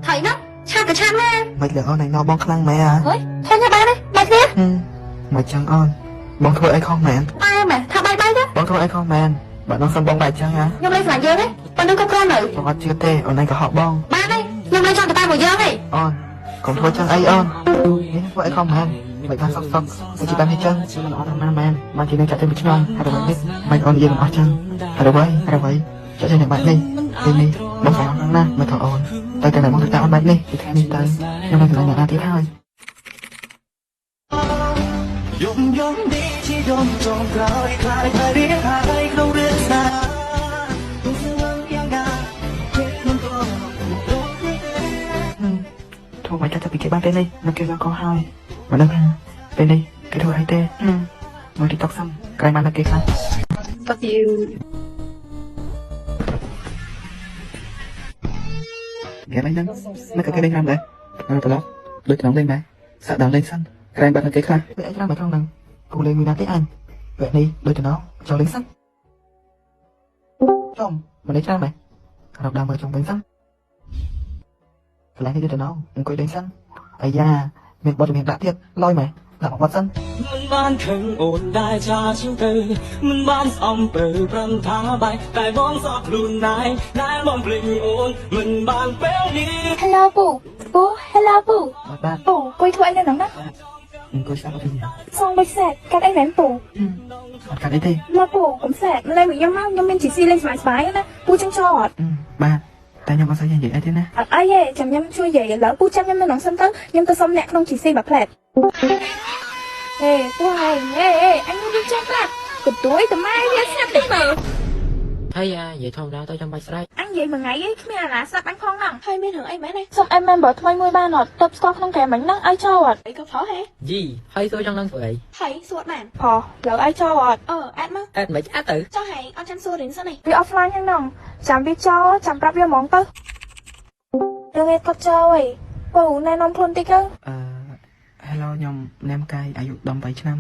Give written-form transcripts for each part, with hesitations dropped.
Thấy nó cha cái chăn ha. Mày lỡ on này nó bong khăn mẹ à? Ôi, thôi nha ba đây, bay kia. Mày chẳng on. Bong thôi ai không mẹ? Ai mà, thằng bay đó. Bong thôi ai không mẹ? Bạn nó không bong bài chăng à? Nhưng lên phải dơ đấy, bạn đừng có con nữa. Bong chưa tê, ở này có họ bong. Ba đây, nhưng lên cho người ta vừa dơ này. On. Còn thôi chăng ai on? Thế thôi ai không mẹ? Mày ta sọc sọc, mày chỉ bán hết chân. Chứ mà nó mẹ, mà chỉ nên chặt thêm một chút ngon. Hay là biết, mày còn gì mà chân? Hay là vậy? Cho chân này bạn đi. Đi, bong phải on na, mày thở on. Tay cái này bong thực ta on bạn đi, thì theo đi tay. Nhưng mà cái này là tiếp thôi. ยมยมดีที่โดนจองกลายคลายคลายเรียกหายเขาเรื่องสาตัวเสื่อมยังงาเพื่อนก็thôi mày cho tao bị cái ban tên đi nó kêu ra có hai mà nâng tên đi cái thôi hay tê mới đi tóc xong cái mà là cái khác fuck you ghé lên nâng nó có cái đinh làm đấy nó tao lót đôi nóng lên đấy sợ đào lên xanh cái bạn là cái khác vậy anh làm phải không nâng cùng lên người tới anh vậy đi đôi tụi nó cho lính sắt không mà lấy ra mày đọc đào mở trong bánh sắt lấy cái đôi tụi nó đừng quay đánh sắt ấy da miền bọt miền đã thiệt lôi mày là một bọt sắt มันบ้านเข่งโอนได้ชาชิวเตยมันบ้านซ่อมเปิดพรำท้าใบแต่บ้องสอบรุ่นนายมองปลิงโอนมันบ้านเป้ดี Hello bố, hello bố. Ba Bố, quay thôi anh lên nóng đó. Cô sao có gì Xong bạch sẹt, các anh đánh bố. Cả đấy thì Mà bố cũng sẹt, lên bị nhâm mau, nhâm bên chỉ si lên phải phải đó. Bố chân trọt. Ba, tay nhau có sao vậy thế nè Ai vậy, chầm nhâm chui vậy, lỡ bố chăm nhâm lên nóng xâm tớ, nhâm tớ xong nẹ không chỉ si bà plẹt. Ê, bố hành, ê, anh muốn đi chăm lạc. Cụt túi tầm mai đi xem tí mà. Thấy à, vậy thôi ra tôi trong bạch đây. Anh vậy mà ngày ấy, mẹ là sắp anh phong nặng. Hai bên hưởng anh bé này. Xong em bảo thôi 13 nọt, tập stock không kèm bánh nặng ai cho ạ. Ấy có phó hả? Gì? Thấy tôi trong lưng vậy. Thấy suốt màn. Phò, lỡ ai cho ạ? Ad mất. Ad mấy á tử. Cho hãy, on chăm xua đến sao này. Vì offline hay nòng, chẳng biết cho, chẳng bạp vô món tớ. Đừng nghe có cho ấy. Bố này nông thôn tích ơ. Hello nhom nem cayอายุดำไปឆ្នាំ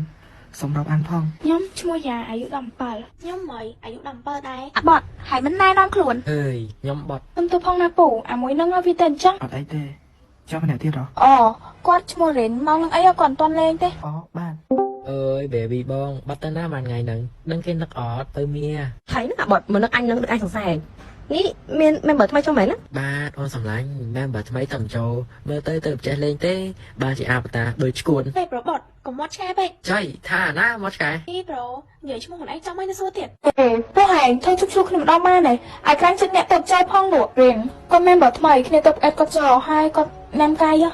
sống rau ăn phong ខ្ញុំឈ្មោះយ៉ាអាយុ17ខ្ញុំមិនអាយុ17ដែរអាបត់ហើយមិនណែនាំខ្លួន Ơi, nhóm bọt. ខ្ញុំទៅផងណាពូអាមួយហ្នឹងវាទៅអញ្ចឹង អត់អីទេចាំម្នាក់ទៀតហ៎ គាត់ឈ្មោះរិនមកនឹងអីគាត់មិនទាន់លេងទេ បាន Ơi, baby bong, bắt tên nam ngày nâng, đăng kênh nắc ọt tới mía. Thấy nó à bọt mà nước anh được anh sẵn sàng nghĩ men bật mai cho mày đó Ba, con sầm lánh, nam bật mấy tầm trâu, mơ tới tự chạy lên té, ba chị ạp ta, đôi cuốn. តែប្របត់កុំមកឆែពេក Trời, thả na, mót cái. អីប្រូនិយាយឈ្មោះខ្លួនឯងចាំឲ្យនៅសួរទៀតពូហែងធ្វើជុកគ្នាម្ដងមកនេះអាចខ្លាំងចិត្តអ្នកទៅចោលផងលោករៀងគាត់មិនបើថ្មីគ្នាទៅអេតគាត់ចោលហើយគាត់ណាំកាយ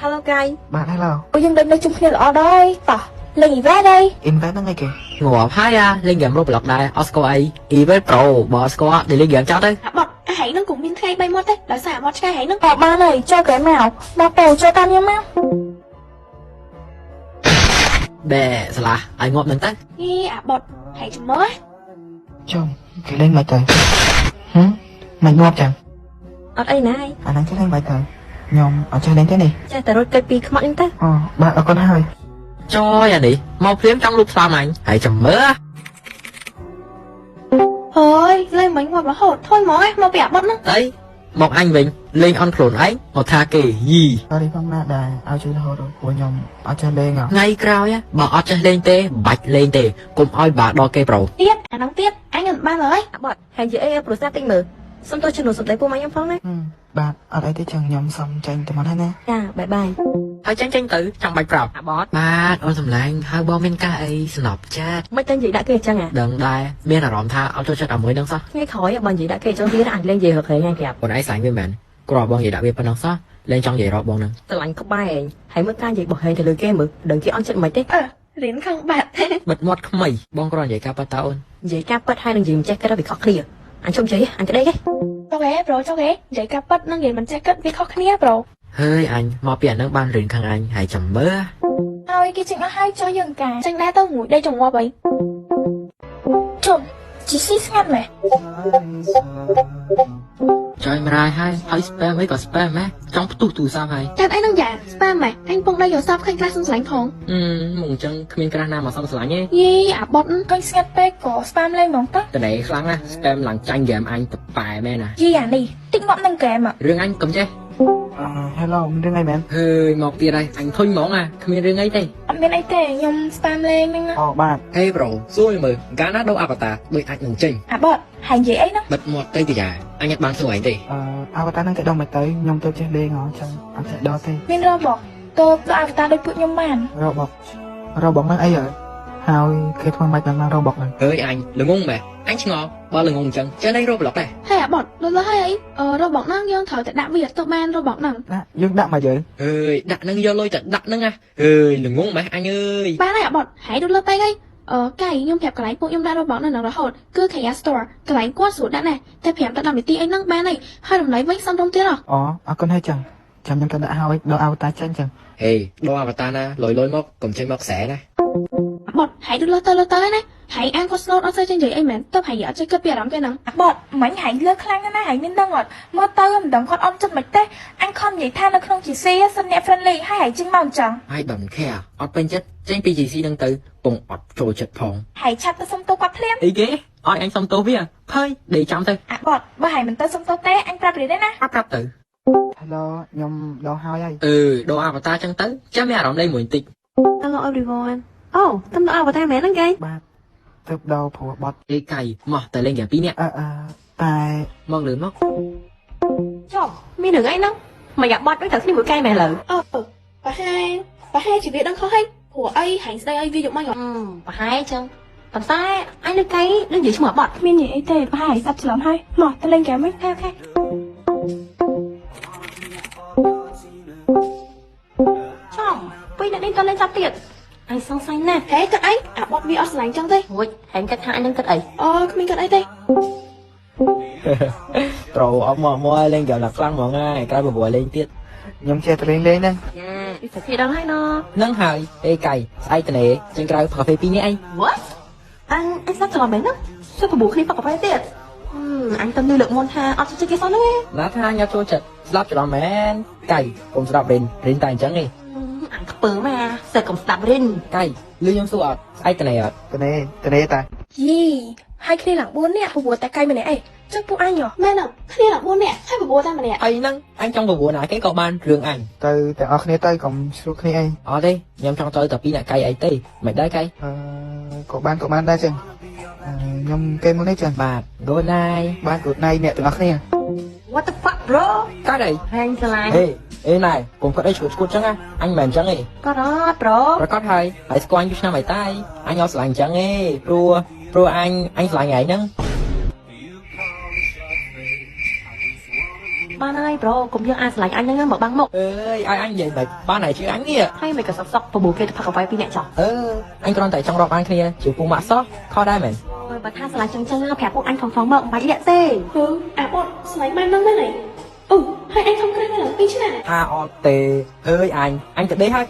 hello guy បាន hello អូយើងដឹងនៅជុំគ្នាល្អដែរតោះលេងអីវ៉ាđây invest ហ្នឹងឯងគេ Ngủ hai à, lên game roblox đây, Oscar A, Evil Pro, bỏ Oscar để lên game cho đấy. បត់អាហែងនឹងcũngមានថ្ងៃ3មាត់ទេដោយសារមាត់ឆ្កែហែងនឹងអត់បានហើយចូលក្រែម៉ៅដល់ពូចូលតាមខ្ញុំមក Bè, sao là, ai ngọt nâng tới. អីអាបត់ហែងចាំមើល ចុំគេលេងមិនទៅមិនងាប់ចឹង ọt ấy này អាហ្នឹងគេលេងមិនទៅខ្ញុំអត់ចេះលេងទេនេះ chạy tới rồi cây pi không anh tới បាទអរគុណហើយ Cho à đi, mau phím trong lúc sao anh, hãy chầm mơ. ហើយលេងមិញងាប់រហូតthôiមកមកប្រាប់បត់ហ្នឹង Đấy, một anh Vinh, lên on khổn ấy, một tha kể gì. តើនេះផងណាដែរឲ្យជួយរហូតព្រោះខ្ញុំអត់ចេះលេងហ៎ Ngay cao nhá, bỏ ọt cho lên tê, bạch lên tê, cùng oi bà đo cây pro. ទៀតអាហ្នឹងទៀតអញមិនបានហើយ à bọt hàng gì ấy pro sát tinh mở xong tôi chưa nổ sụp đấy cô máy em phong đấy បាទអត់អីទេចឹងខ្ញុំសុំចាញ់តែមកហើយណា bye bye Hơi tranh tử, trong bạch pro. à bọt Ba, ôi thầm lạnh, hơi bom bên ca ấy, snop chat. mấy tên gì đã kể chăng à Đừng đai, bên là rõm tha, auto chat ở mới nâng sao. nghe khỏi bọn gì đã kể cho biết ảnh lên gì hoặc là nghe kẹp Còn ấy sánh với mình, cô rò bong gì đã biết bên nâng sao, lên trong gì rò bong nâng. tao lạnh không bay ấy hãy mất can gì bỏ hình thì lười game mở đừng kia on trận mấy tết រៀនខឹងបាត់ Bật mót không mày, bong có rò vậy ca bà tao ôn. vậy cap bắt hai đừng gì mà check cái đó bị khó clear anh trông cháy anh cái đây cái ចុះហេប្រូចុះហេនិយាយកាប់ប៉ិតនឹងនិយាយមិនចេះគិតវាខុសគ្នាប្រូ Hơi anh, mò biển nâng ban rình khăn anh, hãy chầm mơ. ហើយគេចេញអស់ហើយចុះយើងការចេញដែរទៅមួយដេកចង្អប់អីជុំជីស៊ីស្ងាត់មែន trời mà rai hai spam ấy có spam á trong tủ sao hay ចាំអីនឹងយ៉ា spam ម៉េចអញពងដៃយកសពឃើញខ្លះសុំស្លាញ់ផង mùng chân khmien kra na mà xong sải nhé យីអាបត់ឃើញស្ងាត់ពេកក៏ spam លេងហ្មងតោះ từ đấy khăng á spam lằng tranh game anh tập bài mẹ nè យីអានេះតិចងាប់នឹងហ្គេម riêng anh cầm che hello មានរឿងអីមែន hơi một tia đây anh thôi món à khmien riêng ấy đây អត់មានអីទេខ្ញុំ spam លេងហ្នឹង អូបាទ hey bro xui mờ gã nát đâu avatar đôi anh đừng chinh អាបត់ហើយនិយាយអីហ្នឹង bật một tay thì giả anh nhặt bàn sửa ảnh đi អវតារហ្នឹងទៅដល់មិនទៅខ្ញុំទៅចេះលេងហ៎ចឹងអត់ចេះដល់ទេ មានរបស់តើដល់អាវតារដូចពួកខ្ញុំបាន របស់ហ្នឹងអីហើយគេធ្វើមិនបានរបស់ហ្នឹង ơi anh đừng ngung mẹ anh ngò bao lần ngung chân trên đây roblox này ហើយអាបត់លុះហើយអីរបស់ហ្នឹងយើងត្រូវតែដាក់វាទៅបានរបស់ហ្នឹង ណាយើងដាក់មកយើង ơi đặt nâng vô lôi đặt nâng à ơi đừng ngung mẹ anh ơi បានហើយអាបត់ហើយដូចលើពេកអីកាយខ្ញុំប្រាប់កន្លែងពួកខ្ញុំដាក់របស់ហ្នឹងរហូតគឺ Kaya Store កន្លែងគាត់ស្រួលដាក់ណាស់តែ5ដល់10នាទីអីហ្នឹងបានហើយតម្លៃវិញសំរុំទៀតហ៎ អូអរគុណហើយចឹងចាំខ្ញុំទៅដាក់ហើយដល់អវតារចេញចឹង hey đo avatar na lôi móc cầm chơi móc xẻ này បត់ហើយដូចលើទៅហើយណាហើយអានគាត់ slot អត់សូវចេញនិយាយអីមែនទៅហើយអត់ចេះគិតពីអារម្មណ៍គេហ្នឹងបត់មិញហើយលើខ្លាំងណាស់ហើយមានដឹងអត់មកទៅមិនដឹងគាត់អត់ចិត្តមិនទេអញខំនិយាយថានៅក្នុង GC សិនអ្នក friendly ហើយចេញមកអញ្ចឹង hai bẩm khe ọt bên chất tranh PGC đang từ bùng ọt trồi chật phòng ហើយឆាប់ទៅសុំទោសគាត់ភ្លាម ý ghế ôi anh xong tố với à thôi để chăm thôi អាបត់បើហើយមិនទៅសុំទោសទេអញប្រាប់រៀនទេណា áp rắp tử hello ខ្ញុំដល់ហើយ đồ avatar chân tới chắc mấy ở đây mùi tịch Hello everyone អូតំណអវតារមែនហ្នឹងគេ បាទទៅដល់ព្រោះបត់ đi cày mò tới lên nhà pin nè តែ mong lửa móc ចុះមានរឿងអីហ្នឹងមកយ៉ាបត់ដូចតែគ្នាមួយកែមែនលើ ប្រហែលជាវាដឹងខុសហើយព្រោះអីហើយស្ដីអីវាយកមក ប្រហែលចឹងប៉ុន្តែអញនៅកែនឹងនិយាយឈ្មោះបត់ មាននិយាយអីទេប្រហែលស្ដាប់ច្រឡំហើយមកទៅលេងហ្គេមវិញខែខែ ចំពេលអ្នកនេះទៅលេងចាប់ទៀតអញសង្ស័យណាស់ ហេគិតអីអាបត់វាអត់ស្រឡាញ់ចឹងទេ រួចហែងគិតថាអញនឹងគិតអី គ្មានគិតអីទេ trồ ông mua lên kiểu là lăng mọi ngay cái bùa lên tiết ខ្ញុំចេះទៅលេងហ្នឹង ពីសាជាដល់ហើយណ nâng hơi ê cày ai tên này trên cái cà phê pin nè anh What អញស្ដាប់ច្រឡំមែនណាសួរប្របួរគ្នាប៉កកាហ្វេទៀតអញទៅលើកមុនថាអត់ចិត្តគេសោះហ្នឹង lá tha nhau trôi chật slap cho nó mén cày cùng slap đến tay trắng đi អញខ្ពើមកសើកុំស្ដាប់រិន cày lưu nhung su ọt ai tên này ọt ទៅនេះតា យីហើយគ្នាឡើង4នាក់ព្រោះតែកាយម្នាក់អីចឹងពួកអញហ៎មែនអត់គ្នាឡើង4នាក់ហើយព្រោះតែម្នាក់ ai nâng anh trong bùa này cái cậu ban rương ảnh ទៅទាំងអស់គ្នាទៅកុំស្រួលគ្នាអី ở đây nhầm trong tôi tập pin lại cày ấy tê mày đây cày ក៏បានដែរចឹងខ្ញុំគេមកនេះចឹង bà đôi nai បានគូតណៃអ្នកទាំងអស់គ្នា What the fuck bro cái này ហែងឆ្លាញ់ ê ê này cùng có đây chuột trắng á anh mềm trắng đi ក៏រត់ bro rồi có thôi hãy squat chút năm mày tay anh ao sành trắng đi pro anh sành ngày nâng បានហើយ bro កុំយកអាស្រឡាញ់អញហ្នឹងមកបាំងមុខ ơi ai anh vậy mày ba này chứ anh kìa ហើយមិនក៏សក់សក់ប្របួរគេទៅផឹកកាហ្វេពីរអ្នកចោះ anh còn tại trong rọc anh kia chịu cùng mạ sót kho đai mày ហើយបើថាស្រឡាញ់ចឹងចឹងប្រាប់ពួកអញផងមកមិនបាច់លាក់ទេ អាបត់ស្លាញ់បានហ្នឹងមែនហើយហើយអញខំក្រែងឡើង2ឆ្នាំ tha o tê ơi anh từ đây hay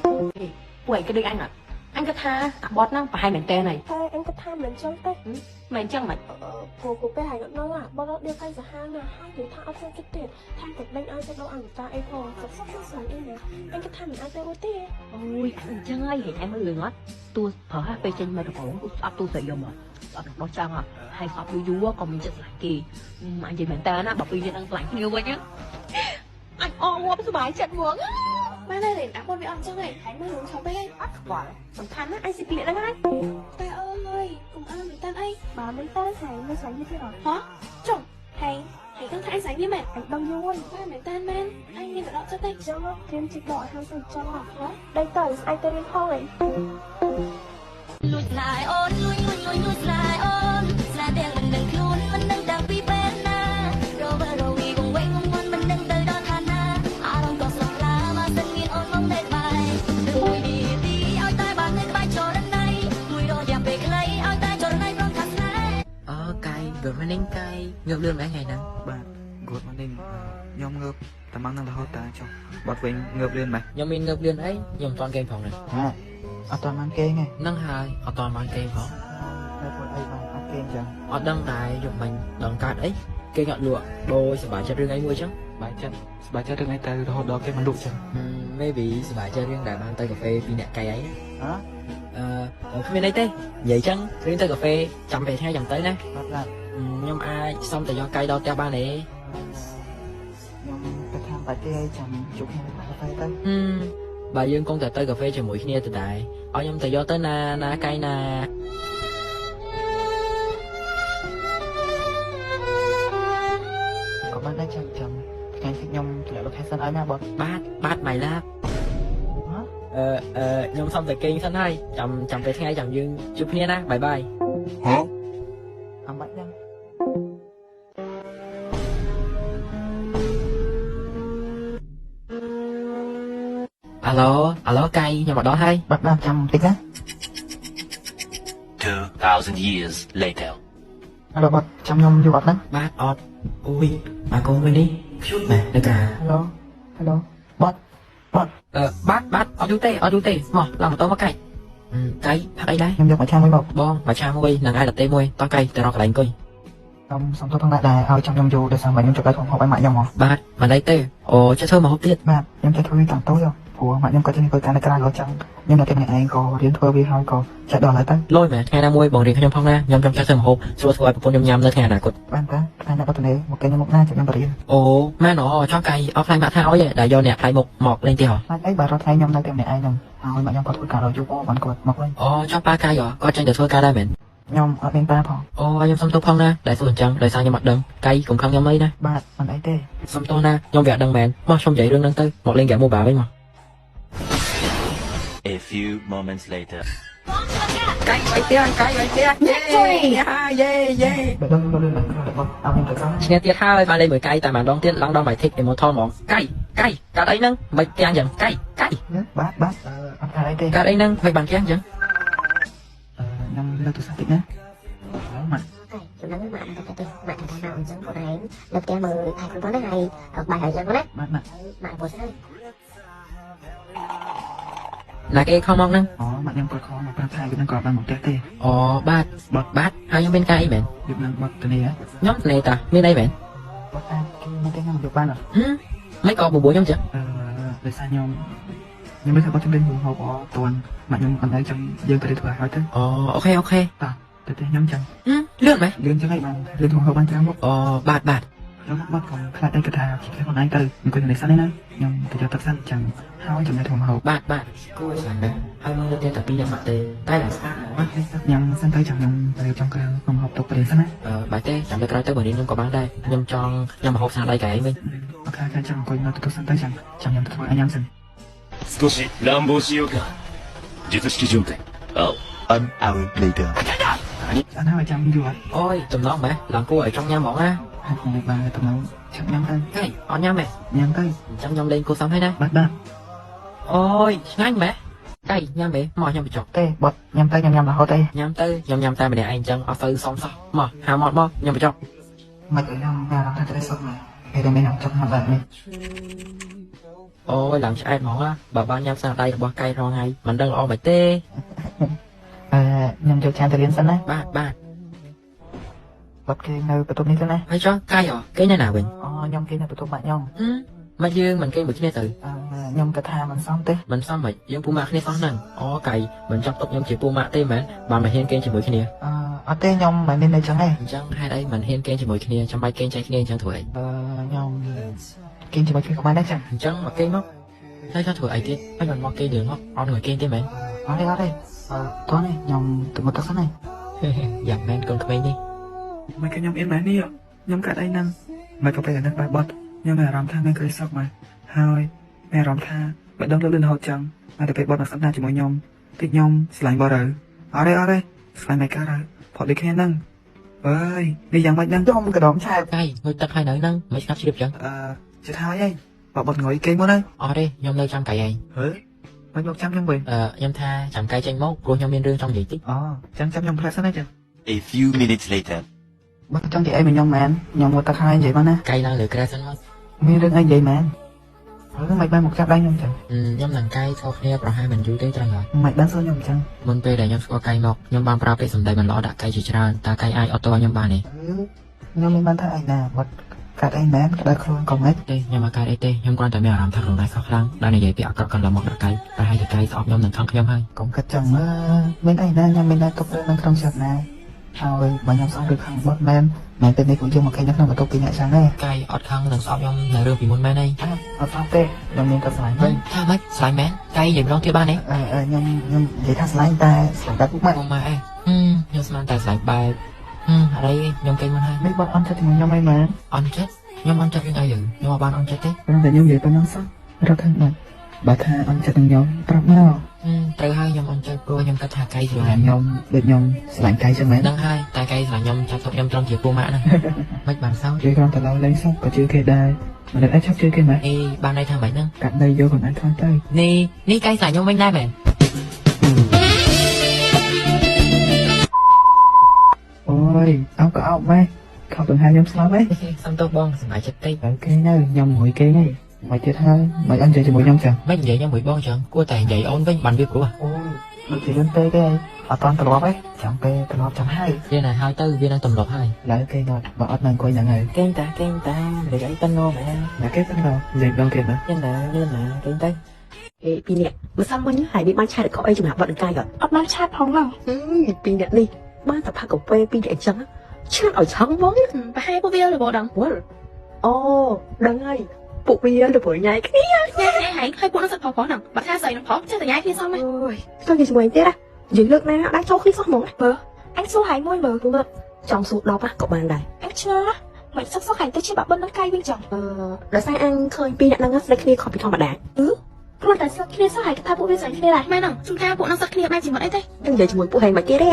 ពួកឯងក៏ដូចអញអត់អញគិតថាអាបត់ហ្នឹងប្រហែលមែនតើហើយ ហើយអញក៏ថាមិនចឹងទេ មែនចឹងមិន ព្រោះពេលហើយនៅអាបត់ដៀកកាយសាហាវណាស់ហើយនិយាយថាអត់ធ្វើចិត្តទេថាតែដេញឲ្យទៅដល់អង្ការអីផងសុខស្លាញ់អីណាអញក៏ថាមិនអាចទៅរួចទេ អូយអញ្ចឹងហើយហេតុអញមើលរឿងអត់ទួប្រើឲ្យពេលចេញមកកំពុងស្អប់ទូស្រីយកមកស្អប់របស់ចឹងហើយស្អប់យូរក៏មានចិត្តស្លាញ់គេអញនិយាយមែនតើណាបើពីយើងនឹងស្លាញ់គ្នាវិញអញអងងាប់សុបាយចិត្តហ្មង បានហើយអាបត់វាអត់ចឹងហើយហើយមើលរឿងឆោពេកអី អត់ខ្វល់សំខាន់ណាស់អញស៊ីពីហ្នឹងហើយ តែអើយកុំអើមែនតើអីបើមិនតើស្លាញ់មិនស្លាញ់ទេហ៎ចុះហើយដឹងថាអញស្លាញ់វាមែនអញដឹងយូរហើយមែនតើមែនអញមានតែដកចិត្តទេចឹងគេជិះដកឲ្យទៅចឹងហ៎ដេកទៅស្អែកទៅរៀនផងហី លួចឡាយអូនលួចឡាយអូនស្លាទាំងមិនដឹងខ្លួនមិនដឹងតាំងពីពេលណារវល់រវីវងវែងងន់មិនដឹងទៅដល់ឋានណាអារម្មណ៍ក៏ស្រឡាមកសិនមានអូនមកតែបាយមួយនាទីឲ្យតែបាននៅក្បែរចូលដៃមួយរយៈពេលខ្លីឲ្យតែចូលដៃព្រមថាស្នេហ៍ cay vừa mới đánh cay ngược lươn mấy ngày nè បាទគួតមកនេះខ្ញុំងើបតែមកនឹងរហូតតាចុះបត់វិញងើបលឿនម៉េច nhóm mình ngược lươn ấy nhóm toàn game phòng này អត់តាន់បានគេងទេ nâng hai ở toàn ban game phòng តែធ្វើអីបានអត់គេងចឹង ở đăng đài dùng mình đòn cát ấy គេអត់លក់ដូចសប្បាយចិត្តរឿងអីមួយចឹង បាយចិត្តរឿងអីទៅរហូតដល់គេមិនលក់ចឹង maybe សប្បាយចិត្តរឿងដែលបានទៅកាហ្វេពីអ្នកកៃអី ហ៎ គ្មានអីទេនិយាយចឹងគ្មានទៅកាហ្វេចាំពេលថ្ងៃចាំទៅណា បាទ ខ្ញុំអាចសុំទៅយកកៃដល់ផ្ទះបានទេ ខ្ញុំទៅខាងបាយទេចាំជួបគ្នានៅកាហ្វេទៅ បើយើងគង់តែទៅកាហ្វេជាមួយគ្នាទៅដែរឲ្យខ្ញុំទៅយកទៅណាកៃណា ក៏បានដែរចាំថ្ងៃនេះខ្ញុំទម្លាក់ location ឲ្យណាបង បាទម៉ៃឡាខ្ញុំសុំតែគេងសិនហើយចាំពេលថ្ងៃចាំយើងជួបគ្នាណាបាយបាយ អត់បាច់ចឹង អាឡូកៃខ្ញុំមកដល់ហើយ បាទចាំបន្តិចណា 2,000 years later. អរបាទចាំខ្ញុំយូរអត់ហ្នឹង បាទអត់អូយមកកូនវិញនេះខ្ញុំណែនៅក្រៅ ហេឡូបាទ បាទអត់យូរទេមកឡើងម៉ូតូមកកៃកៃផឹកអីដែរ ខ្ញុំយកមកឆាមួយមក បងមកឆាមួយនឹងអាយឡាតេមួយតោះកៃទៅរកកន្លែងអង្គុយ ខ្ញុំសុំទោសផងដែរឲ្យចាំខ្ញុំយូរដោយសារម៉ែខ្ញុំជួយខ្ញុំហូបឲ្យម៉ាក់ខ្ញុំហ៎ បាទមិនអីទេអូចេះធ្វើមកហូបទៀត បាទខ្ញុំចេះធ្វើវាតាំងតូចព្រោះម៉ាក់ខ្ញុំក៏ចេះធ្វើការនៅក្រៅក៏ចឹងខ្ញុំនៅតែម្នាក់ឯងក៏រៀនធ្វើវាហើយក៏ចេះដល់ហើយទៅ លុយមែនថ្ងៃណាមួយបងរៀនខ្ញុំផងណាខ្ញុំចង់ចេះធ្វើមកហូបស្រួលធ្វើឲ្យប្រពន្ធខ្ញុំញ៉ាំនៅថ្ងៃអនាគត បានតាថ្ងៃណាក៏ទៅនេះមកគេខ្ញុំមកណាចាំខ្ញុំបរៀន អូម៉ែណចង់កៃអត់ខ្លាញ់បាក់ថាអុយដែលយកអ្នកផ្លៃមកលេងទៀតហ៎ ហើយអីបាទរត់ថ្ងៃខ្ញុំនៅតែម្នាក់ឯងហ្នឹងហើយម៉ាក់ខ្ញុំក៏ធ្វើការរយូរបានគាត់មកវិញ អូចង់ប៉ាកៃគាត់ចេញទៅធ្វើការដែរមែន ខ្ញុំអត់មានប៉ាផង អូខ្ញុំសុំទោសផងណាដែលសួរអញ្ចឹងដោយសារខ្ញុំអត់ដឹងកៃកុំខឹងខ្ញុំអីណា បាទមិនអីទេ សុំទោសណាខ្ញុំវាអត់ដឹងមែនមកខ្ញុំនិយាយរឿងហ្នឹងទៅមកលេងហ្គេម mobile វិញមក A few moments later. កៃបាយទៀតយេបើដឹងទៅលឿនណាស់បាទអត់មានប្រសា ឈ្នះទៀតហើយបានលេងមួយកៃតែម្ដងទៀតឡើងដល់ my tick immortal ហ្មងកៃកាត់អីហ្នឹងមិនទាំងអញ្ចឹងកៃ បាទអត់ថាអីទេ កាត់អីហ្នឹងមិនបានទាំងអញ្ចឹង ខ្ញុំលើកទូរស័ព្ទតិចណាម៉ាក់ ខ្ញុំដឹងម៉ាក់ទៅផ្ទះម៉ាក់ថាអញ្ចឹងខ្លួនឯងនៅផ្ទះមើលថែខ្លួនហ្នឹងហើយបាយហើយអញ្ចឹងណា បាទម៉ាក់ ម៉ាក់ពោះស្អី ណាគេខំមកហ្នឹង អូម៉ាក់ខ្ញុំគាត់ខំមកប្រាប់ថាវានឹងក៏បានមកផ្ទះទេ អូបាទហើយខ្ញុំមានកៃអីមែន យកនឹងបាត់ទៅនេះហ៎ ខ្ញុំស្នេហ៍តាមានអីមែន បាត់តាមគេមកទេខ្ញុំយកបានអត់ មិនក៏បបួលខ្ញុំចឹង ដោយសារខ្ញុំមិនថាបាត់ជំនាញហូបអត់ទាន់ម៉ាក់ខ្ញុំអត់ឲ្យចាំយើងទៅធ្វើឲ្យទៅ អូអូខេ តោះទៅទេខ្ញុំចឹង លឿនមែន លឿនចឹងហើយបានលឿនហូបបានច្រើនមក អូបាទ ខ្ញុំបាត់ក៏ខ្លាចតែគាត់ថាខ្លួនឯងទៅអង្គុយនៅនេះសិនណាខ្ញុំទៅយកទឹកសិនចាំហើយចំណេះធ្វើហូប បាទគួរស្អាតណាស់ហើយមើលទៅតែពីរយ៉ាងម៉ាក់ទេតែឡើងស្អាតហ្មង ញ៉ាំសិនទៅចាំខ្ញុំទៅចំក្រៅខ្ញុំហូបទុកប្រេងសិនណា បាទទេចាំទៅក្រោយទៅបើរៀនខ្ញុំក៏បានដែរខ្ញុំចង់ញ៉ាំម្ហូបស្អាតដៃកែឯងវិញ អូខេចាំអង្គុយនៅទៅសិនទៅចាំខ្ញុំទៅធ្វើឲ្យញ៉ាំសិន 少し乱暴しようか。術式状態。青。An hour later. អត់ហើយចាំយូរអត់ អូយចំណងម៉េះឡើងគួរឲ្យចង់ញ៉ាំហ្មងណា ហើយខ្ញុំបានទៅមកចាំញ៉ាំទៅ ហេអត់ញ៉ាំទេ ញ៉ាំទៅ អញ្ចឹងខ្ញុំលេងគួរសមហើយណា បាទ អូយឆ្ងាញ់ម៉េះកៃញ៉ាំទេមកញ៉ាំបញ្ចុក ទេបាត់ញ៉ាំទៅញ៉ាំរហូតទេ ញ៉ាំទៅខ្ញុំញ៉ាំតែម្នាក់ឯងអញ្ចឹងអត់ទៅសមសោះមកហាមកញ៉ាំបញ្ចុក មិនខ្ញុំអារម្មណ៍ថាទៅសុខមកពេលដែលមានចង់ញ៉ាំបែបនេះ អូយឡើងឆ្អែតហ្មងណាបើបានញ៉ាំស្នាដៃរបស់កៃរងហើយមិនដឹងល្អមិនទេ ខ្ញុំយកចានទៅរៀនសិនណា បាទ បាត់គេនៅបន្ទប់នេះទៅណា ហើយចុះកៃគេនៅណាវិញ អូខ្ញុំគេនៅបន្ទប់ម៉ាក់ខ្ញុំ មកយើងមិនគេមួយគ្នាទៅ ខ្ញុំក៏ថាមិនសមទេ មិនសមមិនយើងពូម៉ាក់គ្នាសោះហ្នឹងអូកៃមិនចង់ទុកខ្ញុំជាពូម៉ាក់ទេមែនបានមកហ៊ានគេជាមួយគ្នា អត់ទេខ្ញុំមិនមាននៅចឹងទេ អញ្ចឹងហេតុអីមិនហ៊ានគេជាមួយគ្នាចាំបាច់គេចែកគ្នាអញ្ចឹងធ្វើអី ខ្ញុំគេជាមួយគ្នាក៏បានដែរចឹង អញ្ចឹងមកគេមកហើយថាធ្វើអីទៀតហើយមិនមកគេលឿនមកអត់ងើយគេទេមែន អត់ទេតោះនេះខ្ញុំទៅមកទឹកសិនហើយ យ៉ាងមែនកូនក្មេងនេះ មិនខ្ញុំអៀនបែបនេះខ្ញុំកាត់អីហ្នឹងមិនក៏ពេលហ្នឹងបែបបាត់ខ្ញុំមានអារម្មណ៍ថាមានក្រីសុខមកហើយមានអារម្មណ៍ថាបើដឹងលឿនរហូតចឹងតែពេលបាត់មកស្ដាប់ជាមួយខ្ញុំតិចខ្ញុំឆ្លាញ់បាត់ហើយអត់ទេឆ្លាញ់មិនកើតហើយផតដូចគ្នាហ្នឹងអើយនេះយ៉ាងម៉េចហ្នឹងខ្ញុំកដមឆែប កៃងុយទឹកហើយនៅហ្នឹងមិនស្ងាត់ជ្រាបចឹង ជិតហើយបើបាត់ងុយគេមកហ្នឹង អត់ទេខ្ញុំនៅចាំកៃឯង មិនមកចាំខ្ញុំវិញ ខ្ញុំថាចាំកៃចេញមកព្រោះខ្ញុំមានរឿងចង់និយាយតិច ចាំខ្ញុំផ្លែសិនណាចឹង A few minutes later. បើចង់និយាយអីមកខ្ញុំមែនខ្ញុំមកទឹកហើយនិយាយមកណា កៃឡើងលើក្រែសិនមក មានរឿងអីនិយាយមែនហើយមិនបានមកចាប់ដៃខ្ញុំចឹង ខ្ញុំនឹងកៃស្គាល់គ្នាប្រហែលមិនយូរទេត្រង់ហើយ មិនបានសួរខ្ញុំចឹង មុនពេលដែលខ្ញុំស្គាល់កៃមកខ្ញុំបានប្រើពាក្យសម្ដីមិនល្អដាក់កៃជាច្រើនតើកៃអាចអត់ទោសខ្ញុំបានទេ ក ខ្ញុំមិនបានថាអីណាបាត់កាត់អីមែនក្តៅខ្លួនក៏មិន ទេខ្ញុំមកកាយអីទេខ្ញុំគ្រាន់តែមានអារម្មណ៍ថាខ្លួនឯងខុសខ្លាំងដែលនិយាយពីអាក្រក់កន្លងមកដល់កាយប្រហែលជាកាយស្អប់ខ្ញុំនឹងខឹងខ្ញុំហើយក ុំគិតចឹងមើលមានអីណាខ្ញុំមានតែទុករឿងនៅក្នុងចិត្តណាហើយបើខ្ញុំស្អប់ឬខឹងបាត់មែនតែនេះពួកយើងមកឃើញនៅក្នុងបន្ទប់ពីអ្នកចឹងទេ កាយអត់ខឹងនឹងស្អប់ខ្ញុំនៅរឿងពីមុនមែនទេ អត់ស្អប់ទេខ្ញុំមានតែស្លាញ់វិញ ថាម៉េចស្លាញ់មែនកាយនិយាយម្ដងទៀតបានទេ ខ្ញុំនិយាយថាស្លាញ់តែស្លាញ់តែពុកម៉ែ មកម៉ែអេខ្ញុំស្មានតែស្លាញ់បែបអរេខ្ញុំគេមិនហើយ នេះបាត់អន់ចិត្តជាមួយខ្ញុំអីមែន អន់ចិត្តខ្ញុំអន់ចិត្តរឿងអីខ្ញុំអត់បានអន់ចិត្តទេ ព្រោះតែខ្ញុំនិយាយប៉ុណ្ណឹងសោះរកខាងបាត់បើថាអន់ចិត្តនឹងខ្ញុំប្រាប់មក ត្រូវហើយខ្ញុំអន់ចិត្តព្រោះខ្ញុំគិតថាកាយស្រឡាញ់ ខ្ញុំដូចខ្ញុំស្លាញ់កាយចឹងមែន ដឹងហើយតែកាយស្រឡាញ់ខ្ញុំចាប់ទុកខ្ញុំត្រង់ជាពូម៉ាក់ហ្នឹងមិនបានសោក ជួយគ្រាន់តែឡោលេងសោះក៏ជឿគេដែរមិនអាចជឿគេមែន អេបានន័យថាម៉េចហ្នឹង កាត់ដីយកខ្លួនឯងខ្លះទៅ នេះកាយស្រឡាញ់ខ្ញុំវិញដែរមែន អូយអោក៏អោម៉ែខំបង្ហាញខ្ញុំស្លាប់ហ៎ សុំទោសបងសម្រាប់ចិត្តតិច អូខេនៅខ្ញុំមួយគេហីមកទៀតហើយមិនអញ្ចឹងជាមួយខ្ញុំចឹង មិននិយាយខ្ញុំមួយបងចឹងគួរតែនិយាយអូនវិញបានវាព្រោះ អូយដូចជាលឿនពេកទេអត់តាន់ត្រឡប់ហ៎ចាំពេលត្រឡប់ចាំហើយ វាណាហើយទៅវានឹងទម្លាប់ហើយ ឡើយគេងត់បើអត់នៅអង្គុយហ្នឹងហើយក េងតានិយាយអីទៅងមែន ណាគេទៅដល់និយាយដងទៀតណា យ៉ាងណាកេងទៅ អេពីរនាក់មិនសមវិញហើយវាបានឆាតកអីសម្រាប់បាត់នឹងកាយអត់ អត់បានឆាតផងឡើយ ពីរនាក់នេះបានតែផាកាហ្វេពីរនាក់អញ្ចឹងឆាតឲ្យឆឹងហ្មង ប្រហែលពួកវារបងដឹង វល់អូដឹងហើយពួកវាទៅព្រោះញ៉ៃគ្នា ញ៉ាំហើយពួកនឹងសឹកផងហ្នឹងបើថាស្អីនឹងផងចេះតែញ៉ាំគ្នាសមហ៎ អូយទៅនិយាយជាមួយទៀតណាយើងលើកណាដាក់ចូលគ្នាសោះហ្មង បើអញសួរហើយមួយមើល ចង់សួរ10ក៏បានដែរ អញឆ្ងល់ណាមិនសឹកហើយទៅជាបាក់បិណ្ឌនឹងកាយវិញចឹង ដោយសារអញឃើញពីរអ្នកហ្នឹងស្ដីគ្នាខុសពីធម្មតា គ្រាន់តែសឹកគ្នាសោះហើយថាពួកវាស្អីគ្នាដែរមែនហ្នឹងជួនកាលពួកនឹងសឹកគ្នាបែបជាមួយអីទេ អញនិយាយជាមួយពួកហែងមកទៀតទេ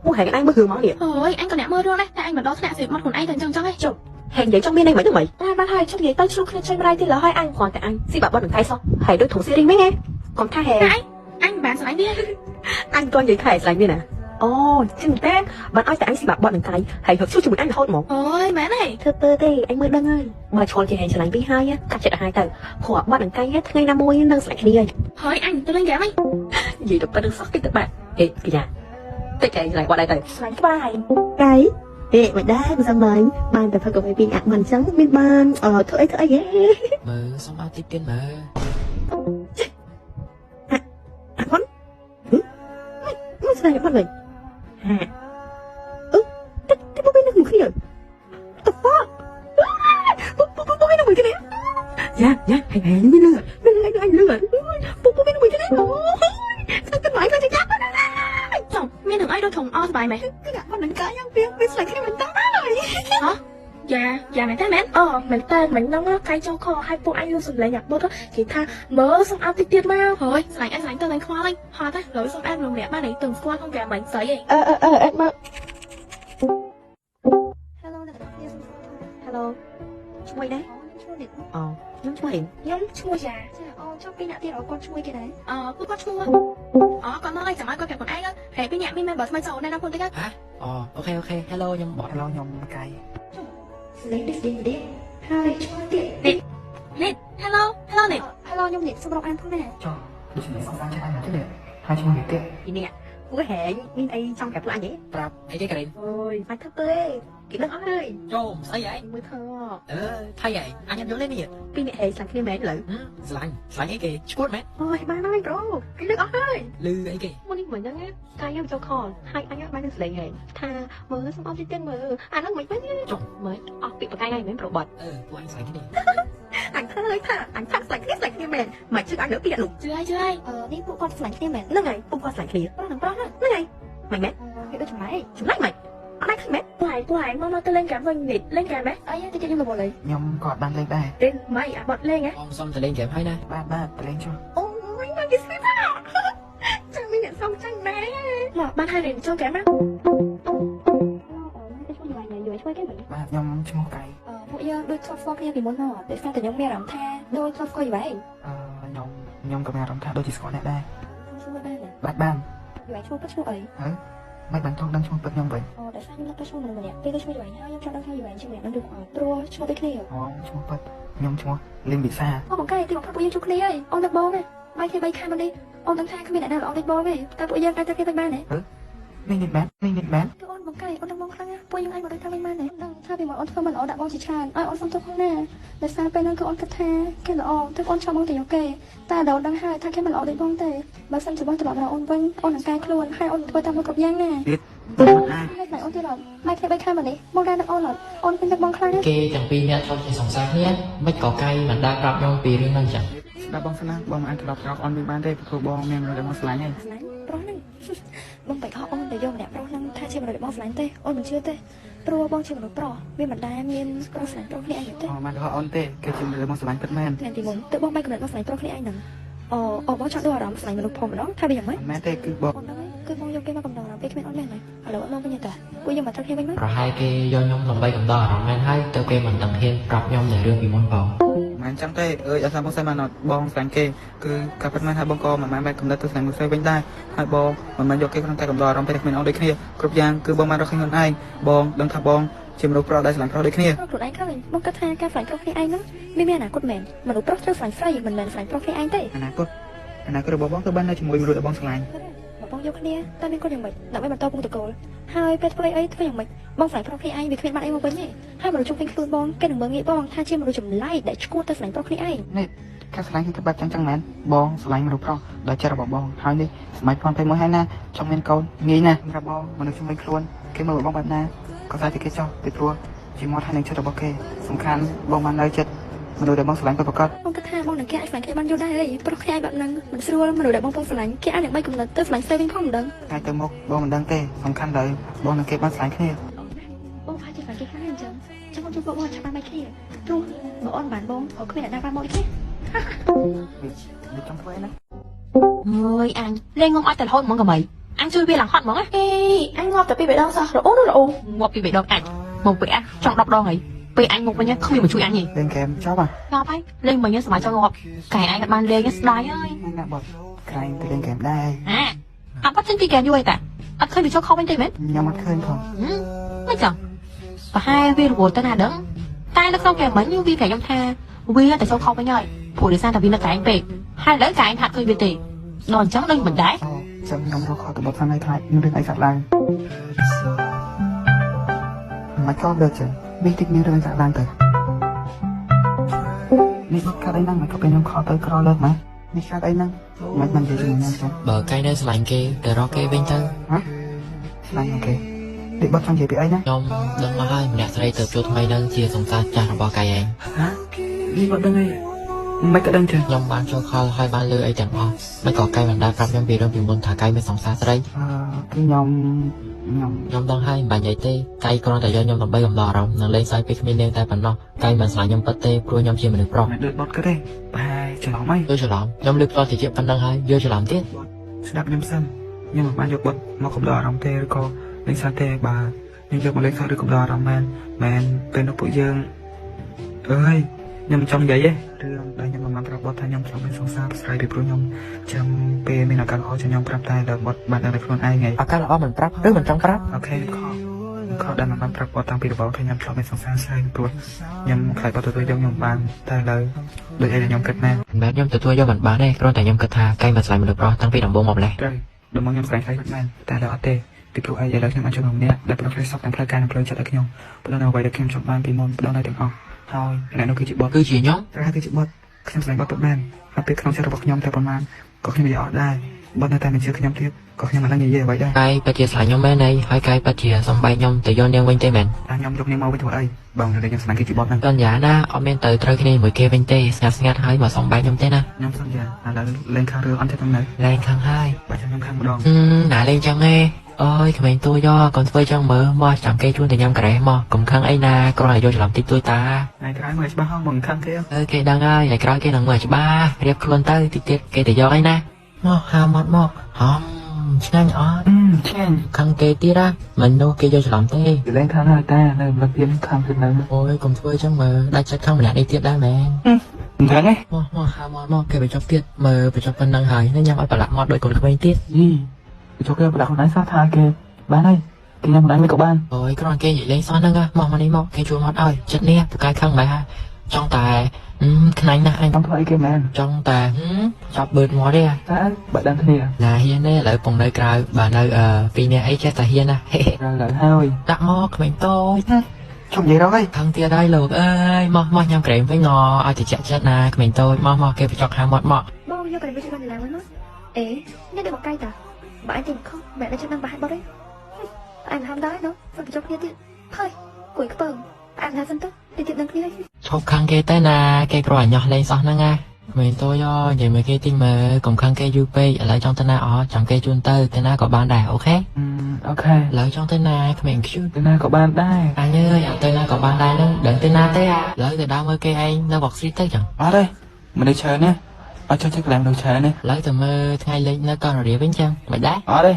ពួកហែងឯងមើលរឿងមកនេះ អូយអញក៏អ្នកមើលរឿងដែរតែអញមិនដល់ថ្នាក់ស្រីមកខ្លួនឯងទៅចឹងហ៎ ហែងនិយាយចង់មានន័យមិនទៅមិន បានហើយជុំនិយាយទៅឆ្លុះគ្នាជួយម្ដាយទៀតឡើយហើយអញ គ្រាន់តែអញស៊ីបាក់បាត់នឹងកាយសោះហើយដូចធំស៊ីរីងវិញហ៎កុំថាហែង អញមិនបានស្លាញ់វា អញក៏និយាយខែស្លាញ់វាណាអូចឹងតែបានឲ្យតែអញស៊ីបាក់បាត់នឹងកាយហើយហឹកជួជាមួយអញរហូតហ្មង អូយមែនទេ ធ្វើពើទេអញមើលដឹងហើយបើឆ្លងជាហែងឆ្លាញ់ពីហើយកាត់ចិត្តឲ្យទៅព្រោះបាត់នឹងកាយថ្ងៃណាមួយនឹងស្លាញ់គ្នា ហើយអញទៅលេងហ្គេមហី និយាយទៅប៉ុណ្្នឹងសោះតិចទៅបាត់អេកញ្ញាតិចឯងឆ្លាញ់បាត់ដែរទៅ ស្លាញ់ក្បាលហើយ កាយមិនដែរមិនសមហើយបានតែផឹកកាហ្វេពីអាក់មិនអញ្ចឹងមានបានធ្វើអីហ៎ មើលសុំអត់តិចទៀតមើល អាក់មិនមិនស្ដាយបាត់វិញតែពួកវានឹងគ្នាតបពួកវានឹងគ្នាយ៉ាហែងមានលឿនអញលឿនពួកវានឹងគ្នាអូស្ដាយទៅមកទៅយ៉ា ចុះមាននឹងអីដូចធំអស់សบายមែន គឺអាក់មិននឹងកាយយ៉ាងវាស្លាញ់គ្នាមិនតាហើយ យ៉ាមែនទេមែនមែនតែមិនដឹងកាយចូលខហើយពួកអញលឺសំឡេងអាប់បត់គេថាមើលសុំអត់តិចទៀតមកហើយស្លាញ់អញស្លាញ់ទៅនឹងខ្វល់ហើយហត់តែលើសុំអែមលោកអ្នកបានតែtừngស្គាល់ក្នុងកាមិនស្អីហី អេមក Hello អ្នកទាំងគ្នាសូមសួរថា Hello ឈ្មោះដែរ ឈ្មោះនេះ ខ្ញុំឈ្មោះអី ខ្ញុំឈ្មោះយ៉ា ចាអូចង់ពីអ្នកទៀតគាត់ឈ្មោះគេដែរ ពួកគាត់ឈ្មោះគាត់មកឲ្យចាំឲ្យគាត់ប្រាប់ខ្លួនឯងហើយពីអ្នកមាន member ថ្មីចូលណែនាំខ្លួនតិច អូខេ hello ខ្ញុំបត់ ឡោខ្ញុំកាយ លេងនេះហើយឈ្មោះទៀត នេះ hello នេះ Hello ខ្ញុំនេះសូមរកអានផងដែរ ចុះដូចជាសំខាន់ចិត្តអញទៀតហើយឈ្មោះនេះទៀត ពីនេះពួកហែងមានអីចង់ប្រាប់ពួកអញទេ ប្រាប់អីគេការីន អូយបាច់ធ្វើទេគេដឹងអស់ហើយ ចូលស្អីហី មើលថើ ថៃហីអញអត់យល់ទេនេះ ពីនេះហែងស្លាញ់គ្នាមែនឥឡូវ ស្លាញ់អីគេឈួតមែន អូយបានហើយប្រូគេដឹងអស់ហើយ លឺអីគេ មុននេះមិនដឹងទេកាយខ្ញុំចូលខលហើយអញបាននឹងស្លេងហែងថាមើលសុំអត់តិចទៀតមើលអាហ្នឹងមិនវិញចុះមើលអស់ពីបកាយហើយមែនប្រូបាត់ ពួកអញស្លាញ់គ្នា អញថាហើយថាអញថាស្លាញ់គ្នាមែនមិនជឿអញលើពីអ្នកនោះ ជឿហើយ នេះពួកគាត់ស្លាញ់គ្នាមែន ហ្នឹងហើយពួកគាត់ស្លាញ់គ្នា ប្រុសនឹងប្រុស ហ្នឹងហើយមិនមែន គេដូចចម្លែក ចម្លែកមិនអត់ដែរឃើញមែន ពួកឯងមកទៅលេងកាវិញនេះលេងកាមែន អីតិចខ្ញុំមកលេង ខ្ញុំក៏បានលេងដែរ លេងមិនអាបត់លេងហ៎ បងសុំទៅលេងហ្គេមហើយណា បាទទៅលេងចុះ អូយមកគេស្គាល់ថាចាំមានអ្នកសំចឹងដែរ មកបានហើយរៀនចូលកាមែន គេឈ្មោះយ៉ាងណាយល់ឈ្មោះគេមែន បាទខ្ញុំឈ្មោះកាយ ពួកយើងដូចធ្លាប់ស្គាល់គ្នាពីមុនមកតែស្គាល់តែខ្ញុំមានអារម្មណ៍ថាដូចធ្លាប់ស្គាល់យូរហើយ ខ្ញុំក៏មានអារម្មណ៍ថាដូចជាស្គាល់អ្នកដែរ ឈ្មោះដែរ បាទបាន យូរឈ្មោះពិតឈ្មោះអី មិនបានចង់ដឹងឈ្មោះពិតខ្ញុំវិញ តែស្គាល់ខ្ញុំទៅឈ្មោះម្នាក់ពេលទៅឈ្មោះយូរហើយខ្ញុំចង់ដឹងថាយូរហើយឈ្មោះម្នាក់នឹងដូចព្រោះឈ្មោះដូចគ្នា ឈ្មោះពិតខ្ញុំឈ្មោះលីនវិសា បង្កាយទីបំផុតពួកយើងជួបគ្នាហើយអូនទៅបងហ្នឹងបាយគេ3ខែមុននេះអូនដឹងថាគ្មានអ្នកណាល្អដូចបងទេតែពួកយើងអាចទៅគ្នាទៅបានទេ ញ នេះមែន គឺអូនមកកែអូននឹងមកខ្លាំងណាពួកយើងឯងមកដូចថាវិញមែនទេដឹងថាពីមកអូនធ្វើមិនល្អដាក់បងជាច្រើនឲ្យអូនសុំទោសផងណាដោយសារពេលហ្នឹងគឺអូនគិតថាគេល្អទើបអូនចាំបងទៅយកគេតែដល់ដឹងហើយថាគេមិនល្អដូចបងទេបើសិនជាបងត្រឡប់មកអូនវិញអូននឹងកែខ្លួនហើយអូនធ្វើតាមគ្រប់យ៉ាងណា ទៀតមិនអាច ហើយតែអូនទៀតអត់ម៉ែគ្នា3ខែមកនេះបងដែរនឹងអូនអត់អូនពេញទឹកបងខ្លាំងណា គេទាំងពីរអ្នកចូលជាសង្សារគ្នាមិនក៏កាយមិនដែលប្រាប់ខ្ញុំពីរឿងហ្នឹងចឹង ស្ដាប់បងស្នាបងមិនអាចត្រឡប់ចោលអនវិញបានទេព្រោះបងមានមនុស្សដែលមកស្លាញ់ហើយ ស្លាញ់ប្រុសហ្នឹងបងបែកខោអូនទៅយកម្នាក់ប្រុសហ្នឹងថាជាមនុស្សដែលបងស្លាញ់ទេអូនមិនជឿទេព្រោះបងជាមនុស្សប្រុសវាមិនដែលមានប្រុសស្លាញ់ប្រុសគ្នាឯងទេ អូមិនក៏អូនទេគេជាមនុស្សដែលមកស្លាញ់ពិតមែន ថ្ងៃទីមុនទើបបងបែកកំណត់មកស្លាញ់ប្រុសគ្នាឯងហ្នឹងអូបងចង់ដូចអារម្មណ៍ស្លាញ់មនុស្សផងម្ដងថាវាយ៉ាងម៉េច មែនទេគឺបង អូនហ្នឹងគឺបងយកគេមកកំដរពេលគ្មានអូនមែនហើយឥឡូវអូនមកវិញតាពួកយើងមកត្រូវគ្នាវិញមក ប្រហែលគេយកខ្ញុំដើម្បីកំដរអារម្មណ៍មែនហើយទៅគេមិនដឹងហ៊ានប្រាប់ខ្ញុំនៅរឿងពីមុនផង មិនចឹងទេអើយអត់ថាបងស្លាញ់បានអត់បងស្លាញ់គេគឺការពិតមែនហើយបងក៏មិនមែនបែកកំណត់ទៅស្លាញ់មួយផ្សេងវិញដែរហើយបងមិនមែនយកគេក្នុងតែកំដរអារម្មណ៍ពេលគ្មានអូនដូចគ្នាគ្រប់យ៉ាងគឺបងបានរកឃើញខ្លួនឯងបងដឹងថាបងជាមនុស្សប្រុសដែលស្លាញ់ប្រុសដូចគ្នា ខ្លួនឯងឃើញបងគិតថាការស្លាញ់ប្រុសគ្នាឯងហ្នឹងមានអនាគតមែនមនុស្សប្រុសត្រូវស្លាញ់ស្រីមិនមែនស្លាញ់ប្រុសគ្នាឯងទេ អនាគតរបស់បងគឺបាននៅជាមួយមនុស្សដែលបងស្លាញ់ មកបងយកគ្នាតែមានគាត់យ៉ាងម៉េចដើម្បីបន្តពងតកូលហើយពេលធ្វើអីធ្វើយ៉ាងម៉េចបងស្លាញ់ប្រុសគ្នាឯងវាគ្មានបាត់អីមកវិញទេហើយមនុស្សជុំវិញខ្លួនបងគេនឹងមើលងាយបងថាជាមនុស្សចម្លែកដែលឈួតទៅស្លាញ់ប្រុសគ្នាឯង នេះការស្លាញ់គឺបែបចឹងមែនបងស្លាញ់មនុស្សប្រុសដែលចិត្តរបស់បងហើយនេះសម័យ2021ហើយណាចង់មានកូនងាយណាស់សម្រាប់បងមនុស្សជុំវិញខ្លួនគេមើលបងបែបណាក៏ស្អាតតែគេចោះពីព្រោះជាមាត់ហើយនឹងចិត្តរបស់គេសំខាន់បងបាននៅចិត្តមនុស្សដែលបងស្លាញ់ពិតប្រាកដ បងគិតថាបងនឹងគេអាចស្លាញ់គ្នាបានយូរដែរអីប្រុសគ្នាឯងបែបហ្នឹងមិនស្រួលមនុស្សដែលបងពងស្លាញ់គេអាចនឹងបីកំណត់ទៅស្លាញ់ស្រីវិញផងមិនដឹង ថ្ងៃទៅមុខបងមិនដឹងទេសំខាន់ទៅបងនឹងគេបានស្លាញ់គ្នា បងផាជាស្លាញ់គេខ្លាំងអញ្ចឹងចាំបងជួយបងឆាប់បានបីគ្នាព្រោះបើអូនបានបងគ្មានអ្នកណាបានមកទេ វាចង់ធ្វើអីណា អើយអញលេងងំអត់តែរហូតហ្មងក៏មិនអញជួយវាឡើងហត់ហ្មងណា អេអញងាប់តែពីបេះដូងសោះរអូនរអូ ងាប់ពីបេះដូងអញមកពេលអញចង់10ដងហើយពេលអញមកវិញគ្មានមកជួយអញទេ លេងហ្គេមចប់ហ่ะ ងាប់ហើយលេងមិញសម័យចង់ងាប់កែអញអត់បានលេងស្ដាយហើយ ណាបត់ក្រែងទៅលេងហ្គេមដែរ អត់ចេញពីកែយូរអីតាអត់ឃើញវាចូលខំវិញទេមែន ខ្ញុំអត់ឃើញផង មិនចឹងប្រហែលវារវល់ទៅណាដឹងតែនៅក្នុងកែមិញវាប្រាប់ខ្ញុំថាវាតែចូលខំវិញហើយព្រោះដោយសារតែវានៅកែពេកហើយឥឡូវកែហាត់ឃើញវាទេដល់អញ្ចឹងដូចមិនដែរ ចាំខ្ញុំរកខទៅបត់ខាងឯខ្លាចខ្ញុំរឿងអីកាត់ឡើងមកចោលលើចឹងវាតិចមានរឿងកាត់ឡើងទៅនេះកាត់អីហ្នឹងមកពេលខ្ញុំខទៅក្រលើកមកនេះកាត់អីហ្នឹងមិននិយាយជាមួយខ្ញុំចឹង បើកាយនៅស្រឡាញ់គេទៅរកគេវិញទៅ ហ៎ស្លាញ់អូខេនេះបត់ចង់និយាយពីអីណា ខ្ញុំដឹងមកហើយម្នាក់ស្រីទៅជួបថ្មីនឹងជាសង្សារចាស់របស់កាយឯង ហ៎នេះបត់ដឹងអីមិនក៏ដឹងចឹង ខ្ញុំបានចូលខលហើយបានលើអីទាំងអស់មិនក៏កាយមិនដែលប្រាប់ខ្ញុំពីរឿងពីមុនថាកាយមានសង្សារស្រី គឺខ្ញុំ ខ្ញុំដឹងហើយមិនបាញ់និយាយទេកាយគ្រាន់តែយកខ្ញុំដើម្បីកំដរអារម្មណ៍និងលេងសើចពេលគ្មាននាងតែប៉ុណ្ណោះកាយមិនស្លាញ់ខ្ញុំពិតទេព្រោះខ្ញុំជាមនុស្សប្រុស មិនដូចបត់ក៏ទេប្រហែលច្រឡំអី យល់ច្រឡំខ្ញុំលើកផ្លោះជាប៉ុណ្ណឹងហើយយល់ច្រឡំទៀត ស្ដាប់ខ្ញុំសិនខ្ញុំមិនបានយកបត់មកកំដរអារម្មណ៍ទេឬក៏លេងសើចទេបើខ្ញុំយកមកលេងសើចឬកំដរអារម្មណ៍មែនពេលនោះពួកយើងអើយខ្ញុំចង់និយាយទេរឿងដែលខ្ញុំមិនបានប្រាប់បត់ថាខ្ញុំចង់មានសង្សារស្រីពីព្រោះខ្ញុំចាំពេលមានឱកាសល្អខ្ញុំប្រាប់តែដល់បត់បានដឹងតែខ្លួនឯងហើយ ឱកាសល្អមិនប្រាប់ឬមិនចង់ប្រាប់ អូខេខដែលមិនបានប្រាប់បត់តាំងពីដំបូងថាខ្ញុំចង់មានសង្សារស្រីពីព្រោះខ្ញុំខ្លាចបត់ទទួលយកខ្ញុំបានតែឥឡូវដូចឯងខ្ញុំគិតមែន មិនមែនខ្ញុំទទួលយកមិនបានទេគ្រាន់តែខ្ញុំគិតថាកាយមិនស្លាញ់មនុស្សប្រុសតាំងពីដំបូងមកម្លេះ ត្រូវដំបូងខ្ញុំស្លាញ់ស្រីមែនតែដល់អត់ទេពីព្រោះឯងឥឡូវខ្ញុំអាចជួយម្នាក់ដែលប្រកបដោយសពទាំងផ្លូវកាយនិងផ្លូវចិត្តឲ្យខ្ញុំផ្ដល់នៅអ្វីដែលខ្ញុំចង់បានពីមុនផ្ដល់នៅទាំងអស់ហើយអ្នកនោះគឺជាបត់ គឺជាខ្ញុំ ត្រូវហើយគឺជាបត់ខ្ញុំស្លាញ់បត់ពិតមែនហើយពេលក្នុងចិត្តរបស់ខ្ញុំតែប៉ុន្មានក៏ខ្ញុំនិយាយអត់ដែរបត់នៅតែមិនជឿខ្ញុំទៀតក៏ខ្ញុំមិនដឹងនិយាយអ្វីដែរ កាយពិតជាស្លាញ់ខ្ញុំមែនហើយកាយពិតជាសំបែកខ្ញុំទៅយកនាងវិញទេមែន តែខ្ញុំយកនាងមកវិញធ្វើអីបងតែខ្ញុំស្លាញ់គឺជាបត់ហ្នឹង កញ្ញាណាអត់មានទៅត្រូវគ្នាជាមួយគេវិញទេស្ងាត់ហើយមកសំបែកខ្ញុំទេណា ខ្ញុំសន្យាឥឡូវលេងខាងរឿងអត់ទេតាមនៅ លែងខាងហើយ បើខ្ញុំខាងម្ដង ណាលេងចឹងទេអើយក្មេងទួយកកូនធ្វើចឹងមើលមកចាំគេជួនតែញ៉ាំការ៉េមកកុំខឹងអីណាគ្រាន់តែយកច្រឡំតិចតួចតា ថ្ងៃក្រោយមើលច្បាស់ហ្នឹងមិនខាងគេ គេដឹងហើយថ្ងៃក្រោយគេនឹងមើលច្បាស់រៀបខ្លួនទៅតិចទៀតគេទៅយកអីណាមកហាមកមកហំឆ្ងាញ់អត់ ឆ្ងាញ់ ខឹងគេទៀតណាមិននោះគេយកច្រឡំទេ គេលេងខាងហើយតែនៅលឹកទៀតខាងទៀតនៅ អូយកុំធ្វើចឹងមើលដាច់ចិត្តខឹងម្នាក់នេះទៀតដែរមែន មិនដឹងទេ មកហាមកគេបញ្ចប់ទៀតមើលបញ្ចប់ប៉ុណ្ណឹងហើយញ៉ាំឲ្យប្រឡាក់មកដូចកូនក្មេងទៀត ចូលគេប្រដាក់ខ្លួនឯងសោះថាគេបានហើយគេញ៉ាំខ្លួនឯងមិនក៏បាន អូយគ្រាន់គេនិយាយលេងសោះហ្នឹងមកនេះមកគេជួលមកឲ្យចិត្តនេះប្រកាយខឹងបែរ trong tài khánh nè anh Trong thôi kia man. trong tài chọc bớt mó đi à Đã, bạn đang thế à? là hiên nè lại phòng nơi cài bà nơi vì nè ấy chết là hiên à Rồi lại thôi. đặt mò mình tôi Trong gì đâu ấy? thằng tia đây lục ơi mò nhầm kém với ngò ai thì chạy chết nè mình tôi mò kêu chọc hàng mọ Bao nhiêu cái với chị con để làm với nó. Ế, nhất định một cây ta. Bà anh tìm không, mẹ đã cho năng bà hai bao đấy. Anh không đói đâu, phân cho kia tiện. Thôi, quỷ cái bờn, anh là phân tức, đi tiện đăng kia. chọc khăn kê tay nè kê rồi nhỏ lên sao nè nghe mình tôi do vậy mà kê tin mà cùng khăn kê UP ở lại trong tên na ở trong kê chun tơ tên na có ban đài ok Ok. lại trong tên na mình chút Tên này có bạn đây. anh ơi tên na có ban đài nữa đừng tên na thế à lại từ đâu mới kê anh nó bọc xí tới chẳng Ở đây. Mình đi chơi nè. Ở cho chắc làm đồ chơi nè. lấy từ mơ ngay lên nó con rồi đĩa bánh chăng mày đá Ở đây.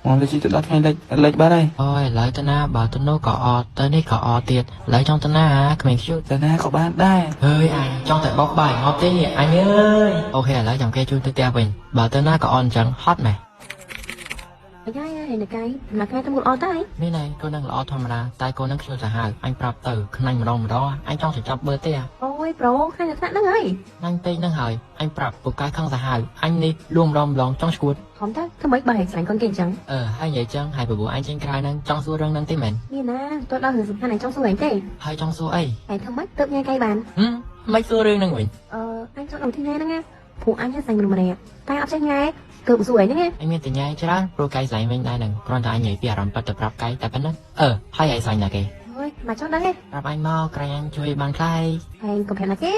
Mong là chị tự đặt ngay lệch ba đây. ôi lấy tên na bảo tên nó có tên này có tiệt lấy trong tên na mình chút Tên này có bạn đây. ơi anh trong tại bóc bài ngót thế nhỉ anh ơi ok lấy trong kê chun tới tia mình bảo tên na có on chẳng hot mày cái này là cái tôi muốn on tới នេះណែកូននឹងល្អធម្មតាតែកូននឹងខ្ញុំសាហាវអញប្រាប់ទៅខ្លាញ់ម្ដងអញចង់ទៅចាប់បើទេ ôi pro khai là thằng ấy ខ្លាញ់ពេកនឹងហើយអញប្រាប់ពូកែខឹងសាហាវអញនេះលួងម្ដងចង់ឈួត không thấy cái mấy bài sành con kinh trắng ហើយនិយាយចឹងហើយបបួអញចេញក្រៅនឹងចង់សួររឿងនឹងទេមែន như nè tôi đo thử thằng này trong số ảnh thế ហើយចង់សួរអី cái thằng mất tự nghe cây bàn មិនសួររឿងនឹងវិញ anh cho đầu thi nghe nó nghe phụ anh sẽ dành một này tay áp sẽ nghe tự rủi nó nghe អញមានតញ្ញាច្រើនព្រោះកែស្លាញ់វិញដែរនឹងគ្រាន់តែអញនិយាយពីអារម្មណ៍ពិតទៅប្រាប់កែតែប៉ុណ្ណឹងហើយឯងស្លាញ់ណាគេ thôi mà chốt đấy ប្រាប់អញមកក្រែងជួយបានខ្លះ anh có phải là cái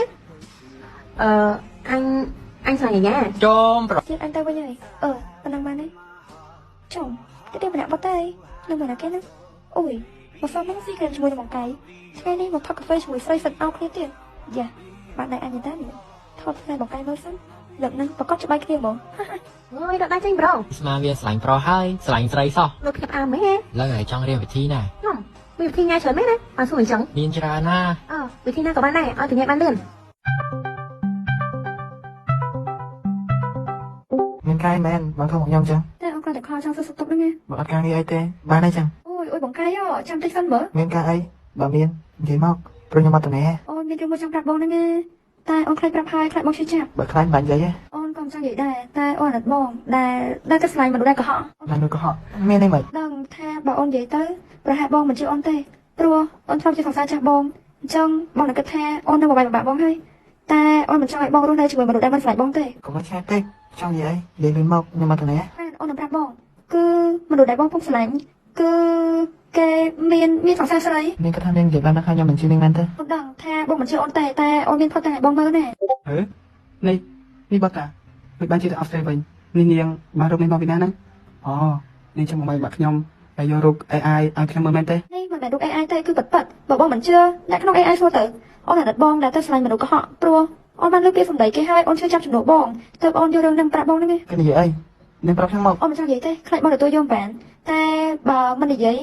anh xài nhà ចូលប្រាប់ Chết anh ta bao nhiêu? Con đang bán đấy. Chồng, cái đêm mà đã bắt tay, đừng mà là cái nữa. Ôi, một sao mắng gì cần chui được một cái. Cái này một thóc cà phê chui xoay phần ao kia tiền. Dạ, bạn này ăn gì ta nhỉ? Thôi này một cái mới xong. Lần nâng và có cho bay kia bộ. thôi đợi tay tranh bro ស្មាវាស្លាញ់ប្រុសហើយស្លាញ់ស្រីសោះ đột nhập à mấy nghe លើហើយចង់រៀនវិធីណា không vì thi nghe trời mấy đấy mà sủi trắng មានច្រើនណា vì thi nào có bán này thử nghe bán lươn មានកាយមែនបងធ្វើមកខ្ញុំចឹង Thế ông coi để kho trong sơ sụp đó nghe. បើអត់ការងារអីទេបានអីចឹង Ôi, bóng cái á, trăm tích phân bở. មានការអីបើមាននិយាយមកព្រោះខ្ញុំអត់ទៅណែ Ôi, mình đưa một trăm cặp bông đó nghe. Ta ông khai cặp hai, khai bông chưa chạp. បើខ្លាញ់បាញ់និយាយ Ôi, còn trong vậy đây, ta ôi đặt bông, đà cái slide mà đồ đây của họ. ណានោះក៏ហក់មានអីមិន Đừng tha bảo ôn vậy tới, rồi hạ bông mình chưa ôn tê. Rùa, ôn phong chưa phòng xa chạp bông. Trong bông là cái tha, ôn đâu một bài bông hay. Ta ôn mình cho lại bông luôn đây, chỉ mà đồ đây mình phải bông tê. កុំខ្លាចទេចង់និយាយនិយាយលឿនមកខ្ញុំអត់ទៅណែ Ôn làm rạp bông. Cứ mà đồ đại bông không slide. Cứ cái miên phòng xa sao đấy. មានគាត់ថាមាននិយាយបានថាខ្ញុំមិនជឿនឹងមែនទេ Đừng tha bông mình chưa ôn tê, ta ôn miên phong tê bông mơ nè. នេះបាត់តាមិនបានជឿទៅអស់ទេវិញនេះនាងបានរូបនេះមកពីណាហ្នឹងនេះចាំមកបាត់ខ្ញុំហើយយករូប AI ឲ្យខ្ញុំមើលមែនទេ Đây mà đồ AI tê cứ bật bảo bông mình chưa, đã cái AI xua tử. Ôn là đặt bông đã ta slide mà đồ có họ. Rùa, ôn ban lúc kia phòng đấy kia hai ôn chưa chăm chụp nổ bông. Tôi ôn vô đường nằm prạ bông đó nghe. គេនិយាយអីនាងប្រាប់ខ្ញុំមក Ôn mình cho vậy tê, khai bông để tôi vô bản. Ta bảo mình để giấy.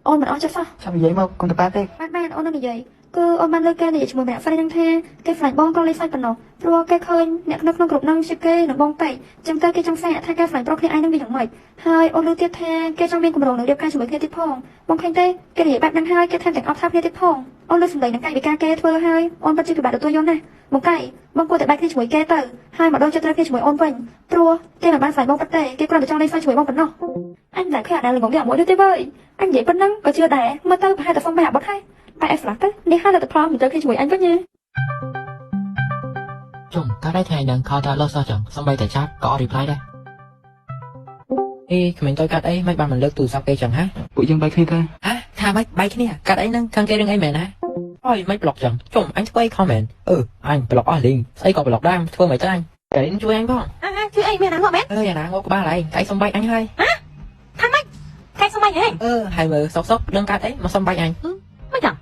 Ôn mình ôn cho sao? ចាំនិយាយមកកុំទៅប៉ាទេ Bạn ôn nó để giấy. Cứ ôn ban lơ kê để chúng mình phải đang the cái phải bông con lấy sai phần nổ. Rùa cái khơi nè nó group năng chưa kê nó bông tẩy. Trong ta cái trong xe thay cái phải bông ai đang bị hỏng mệt. Hai ôn lưu tiếp the cái trong bên của đồ nó điệp ca chúng mình kia tiếp phong. Bông khanh tê cái để bạn đang hai cái thêm cảnh áp tháp kia tiếp phong. Ôn lưu sừng đầy nó cày bị ca kê thưa hai. Ôn bắt chưa được bạn được tôi vô này. Một cày bông qua tại bạch kia chúng mình kê tử. Hai mà đôi cho ta kia chúng mình ôn vinh. Rùa cái là ban phải bông bắt tệ cái con được trong đây sai chúng mình bông vẫn nọ. Anh giải khỏe đang là ngóng ghẹo mỗi đứa tê vơi. Anh dễ phân năng có chưa đẻ mà tao hai tập phong bẻ bắt hay. Tại em đấy, đi hai là tập prom mình tới khi chúng anh với nha. ជុំតើដៃថ្ងៃនឹងខោតើលោសោះចឹងសំបីតែចាត់ក៏ reply ដែរក្មេងតូចកាត់អីមិនបានមិនលើកទូរស័ព្ទគេចឹងហ៎ ពួកយើងបែកគ្នាទៅ ថាមិនបែកគ្នាកាត់អីហ្នឹងខាងគេរឿងអីមែនហ៎អើយមិន block ចឹងជុំអញធ្វើអី comment អញ block អស់លីងស្អីក៏ block ដែរធ្វើមិនទៅអញកែនជួយអញផង chứ anh mẹ nào ngọ bé យ៉ាណាងកក្បាលហើយកែសំបែកអញហើយ thằng mày cái xong mày hả ហើយមើលសុកដឹងកាត់អីមកសំបែកអញ mấy chẳng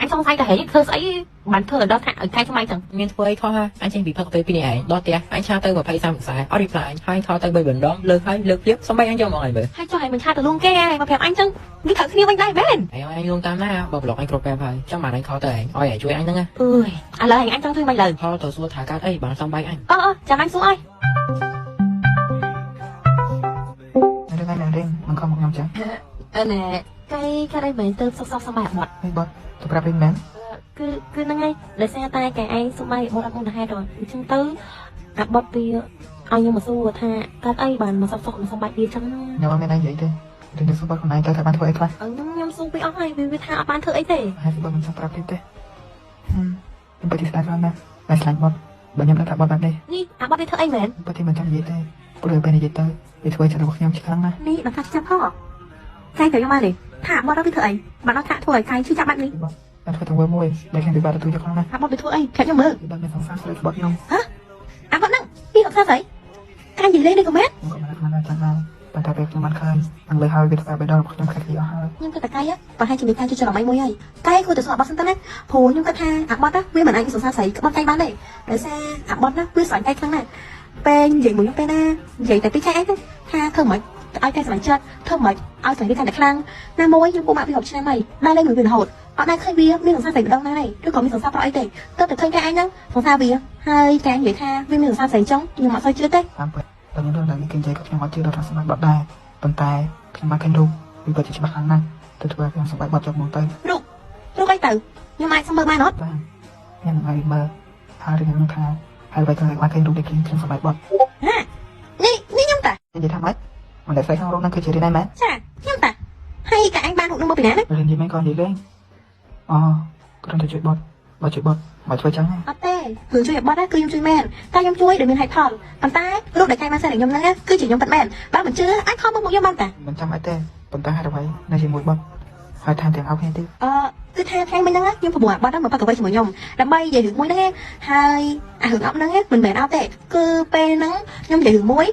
anh xong say cả hệ thơ ấy bản thơ ở đó thằng thay xong mày chẳng មានធ្វើអីខុសហ៎អញចេញពីផឹកទៅពីនេះឯងដល់ផ្ទះអញឆាទៅ20-30ខ្សែអត់ reply អញហើយខោទៅ3 4ដងលើកហើយលើកទៀតសំបែកអញយកមកឲ្យមើល hay cho mày mình tra từ luôn ke mà phèo anh chăng đi thử kia anh đây bên ហើយអញលងតាមណាបើ block អញគ្រប់បែបហើយចាំបានអញខោទៅឯងឲ្យឯងជួយអញហ្នឹងណា ơi lời anh trong thư mày lời ខោទៅសួរថាកាត់អីបានសំបែកអញ chào anh xuống ơi រឿងឯងនឹងរៀងមិនខំមកខ្ញុំចឹង nè cái đây mình từ xong xong xong bài một នេះបាត់ទៅប្រាប់វិញមែន cứ គឺហ្នឹងហើយដោយសារតែកែឯងសុំបាយបត់អត់ទៅហេតុrồiអញ្ចឹងទៅអាបត់វាឲ្យខ្ញុំមកសួរថាកើតអីបានមកសុកសុំបាយវាអញ្ចឹង ខ្ញុំអត់មានអីនិយាយទេរឿងនេះសុំបាត់ខ្លួនឯងទៅថាបានធ្វើអីខ្លះ ខ្ញុំសួរពីអស់ហើយវាថាអត់បានធ្វើអីទេ ហើយសុំបាត់មិនចង់ប្រាប់ទៀតទេខ្ញុំពិតជាស្ដាយផងណាតែឆ្លាញ់បាត់បើខ្ញុំដឹងថាបាត់បែបនេះ នេះអាបត់វាធ្វើអីមែន ពិតជាមិនចង់និយាយទេព្រោះពេលនិយាយទៅវាធ្វើចិត្តរបស់ខ្ញុំខ្លាំងណាស់ នេះដល់ថាចាប់ផងកាយទៅខ្ញុំមកនេះថាអាបត់វាធ្វើអីបានដល់ថាធ្វើឲ្យកាយឈឺចាប់បាត់នេះ តែធ្វើទៅមើលមួយដែលខ្ញុំពិបាកទទួលយកខ្លាំងណាស់ អាបត់វាធ្វើអីខាត់ខ្ញុំមើល បើមានសង្សារស្រីបាត់ខ្ញុំ អាបត់ហ្នឹងពីអត់ថាស្អីកាយនិយាយលេងនេះក៏មែន ខ្ញុំក៏មិនខ្លាំងណាស់ចឹងដែរប៉ុន្តែពេលខ្ញុំបានឃើញនឹងលើហើយវាធ្វើបេះដូងរបស់ខ្ញុំខិតអស់ហើយ ខ្ញុំគិតតែកាយប្រហែលជាមានការជួយច្រឡំអីមួយហើយកាយគួរតែសួរអាបត់សិនទៅណាព្រោះខ្ញុំគិតថាអាបត់ណាវាមិនអាចសង្សារស្អីក្បត់កាយបានទេដោយសារអាបត់ណាវាស្រឡាញ់កាយខ្លាំងណាស់ពេលនិយាយមួយខ្ញុំពេលណានិយាយតែពីកាយអីទៅថាធ្វើមិនឲ្យកាយស្រឡាញ់ចិត្តធ្វើមិនឲ្យស្រឡាញ់វាកាន់តែខ្លាំងណាមួយខ្ញុំពុកម៉ាក់វា60ឆ្នាំហើយដើរលេងមួយវារហូតអត់ដែរឃើញវាមានសង្សារស្អីម្ដងណាទេឬក៏មានសង្សារប្រអីទេទើបតែឃើញកាយឯងហ្នឹងសង្សារវាហើយកាយនិយាយថាវាមានសង្សារស្អីចឹងខ្ញុំអត់សូវជឿទេ តាមពិតតែខ្ញុំដឹងថាគេនិយាយក៏ខ្ញុំអត់ជឿដល់ថាសម្រាប់បាត់ដែរប៉ុន្តែខ្ញុំបានឃើញរូបវាពិតជាច្បាស់ខ្លាំងណាស់ទៅធ្វើឲ្យខ្ញុំសម្បែកបាត់ចុះមកទៅ រូបអីទៅខ្ញុំអាចសុំមើលបានអត់ បាទខ្ញុំនឹងឲ្យមើលហើយខ្ញុំថាហើយបើខ្ញុំបានឃើញរូបនេះខ្ញុំសម្បែកបាត់ នេះខ្ញុំតា និយាយថាម៉េចមិនដែលស្អីក្នុងរូបហ្នឹងគឺជារៀនឯមែន ចាខ្ញុំតាហើយកាយឯងបានរូបនោះមកពីណាណា រៀននិយាយមែនក៏និយាយលេងអូគ្រាន់តែជួយបាត់បើជួយបាត់មកធ្វើចឹង អត់ទេរឿងជួយឲ្យបត់ណាគឺខ្ញុំជួយមែនតែខ្ញុំជួយដោយមានហេតុផលប៉ុន្តែរូបដែលកាយបានសែនខ្ញុំហ្នឹងគឺជាខ្ញុំពិតមែនបើមិនជឿអាចខំមើលមកខ្ញុំបានតា មិនចាំអីទេប៉ុន្តែហេតុអ្វីនៅជាមួយបាត់ហើយថែមទាំងអោគ្នាទៀត គឺថាថ្ងៃមិញហ្នឹងខ្ញុំប្រមូលបត់ហ្នឹងមកប៉ាក់កវៃជាមួយខ្ញុំដើម្បីនិយាយរឿងមួយហ្នឹងហើយអារឿងអប់ហ្នឹងមិនមែនអត់ទេគឺពេលហ្នឹងខ្ញុំនិយាយរឿងមួយ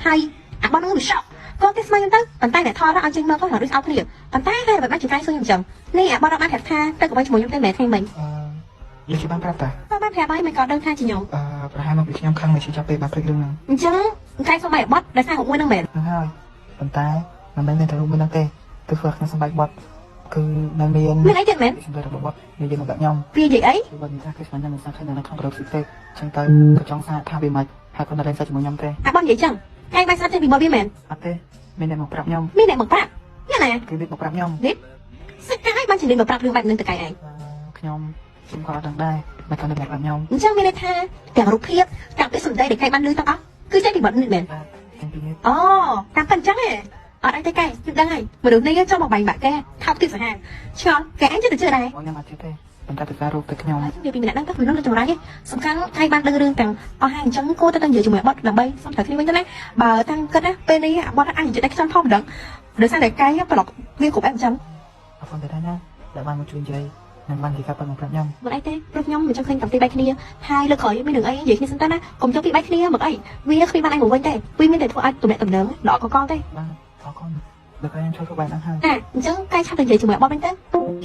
ហើយអាបត់ហ្នឹងវាសក់ក៏គេស្មានខ្ញុំទៅប៉ុន្តែអ្នកថតអត់ចេញមកក៏រត់អោបគ្នាប៉ុន្តែហើយបើបាច់ជាកាយសួរខ្ញុំអញ្ចឹងនេះអាបត់បានប្រាប់ថាទៅកវៃជាមួយខ្ញុំទេមែនថ្ងៃមិញ និយាយជាបានប្រាប់តា បានប្រាប់ហើយមិនក៏ដឹងថាជាខ្ញុំ ប្រហែលមកពីខ្ញុំខឹងមកជាចាប់ពេលបានព្រឹករឿងហ្នឹង អញ្ចឹងកាយសុំបាយបត់ដោយសាររូបមួយហ្នឹងមែន ហ្នឹងហើយប៉ុន្តែមិនមែនតែរូបមួយហ្នឹងទេគឺធ្វើខ្ញុំសម្បែកបាត់គឺនៅមាន អីទៀតមែន សម្រាប់របស់បាត់និយាយមកដាក់ខ្ញុំ វានិយាយអី គឺបើនិយាយថាគេស្មានខ្ញុំមិនស្គាល់ឃើញនៅក្នុងក្រុមស៊ីទេចឹងទៅក៏ចង់សាកថាវាមិនហើយគាត់នៅលេងសាច់ជាមួយខ្ញុំទេ អាបត់និយាយចឹងកាយបានស្អាតទេពីមកវាមែន អត់ទេមានតែមកប្រាប់ខ្ញុំ មានអ្នកមកប្រាប់អ្នកណា គឺវាមកប្រាប់ខ្ញុំ សាច់កាយបានជាលេងមកប្រាប់រឿងបែបហ្នឹងទៅកាយឯង ខ្ញុំក៏អត់ដឹងដែរមិនគាត់នៅប្រាប់ខ្ញុំ អញ្ចឹងមានន័យថាទាំងរូបភាពទាំងពាក្យសម្ដីដែលកាយបានលើទាំងអស់គឺចេញពីបទនេះមែន ទាំងពីរនេះ អូតាមប៉ិនអញ្ចឹងហ៎អត់អីទេកាយខ្ញុំដឹងហើយមនុស្សនេះចង់មកបាញ់បាក់កែថោកទីសាហាវឆ្ងល់កាយអញជឿទៅជឿដែរ ខ្ញុំអត់ជឿទេប៉ុន្តែពីការរូបទៅខ្ញុំ វាពីម្នាក់ហ្នឹងទៅពីនោះទៅចម្រាញ់សំខាន់កាយបានដឹងរឿងទាំងអស់ហើយអញ្ចឹងគួរទៅនិយាយជាមួយបទដើម្បីសុំតែគ្នាវិញទៅណាបើតាំងគិតណាពេលនេះបទអញនិយាយតែខ្ញុំធំម្ដងដោយសារតែកាយប្លុកវាគ្រប់អីអញ្ចឹង អរគុណទៅដែរណាដែលបានមកជួយនិយាយនិងបាននិយាយកាប់ប៉ុណ្ណឹងប្រាប់ខ្ញុំ មិនអីទេព្រោះខ្ញុំមិនចង់ឃើញតាំងពីបែកគ្នាហើយលើក្រោយមានរឿងអីនិយាយគ្នាសិនតើណាកុំចង់ពីបែកគ្នាមកអីវាគ្មានបានអីមកវិញទេវាមានតែធ្វើឲ្យទំនាក់ទំនងល្អកកទេ បាទអរគុណដែលខ្ញុំជួយក៏បានដែរហើយ អញ្ចឹងកាយឆាប់ទៅនិយាយជាមួយបទវិញទៅ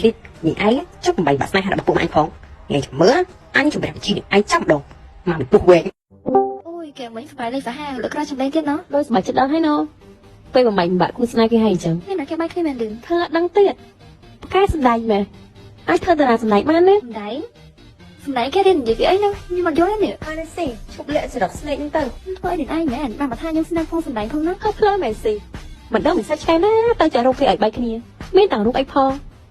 គិតនិយាយឯងចុះបំបីបាក់ស្នេហ៍របស់ពួកអញផងថ្ងៃចាំមើលអញជំរាបជីឯងចាំម្ដងមកពីពុះវែង អូយគេមិនស្បាយលេខសាហាវលើក្រោយចម្លែកទៀតណោះ ដោយសប្បាយចិត្តដល់ហើយណូពេលបំបីបាក់គូស្នេហ៍គេហើយអញ្ចឹង នេះណាគេបាយគ្នាមែនលឿន ធ្វើអត់ដឹងទៀតប្រកែសម្ដែងមែនអាចធ្វើតារាសម្ដែងបានទេ សម្ដែងសម្ដែងគេរៀននិយាយពីអីហ្នឹងខ្ញុំអត់យល់ទេនេះ អានេះស៊ីឈប់លាក់សម្រាប់ស្នេហ៍ហ្នឹងទៅ ធ្វើអីនឹងឯងមែនបានមកថាខ្ញុំស្នាផងសម្ដែងផងណា ហើយភ្លើមែនស៊ីមិនដឹងមិនសាច់ឆ្កែណាទៅចារូបគេឲ្យបែកគ្នាមានទាំងរូបអីផ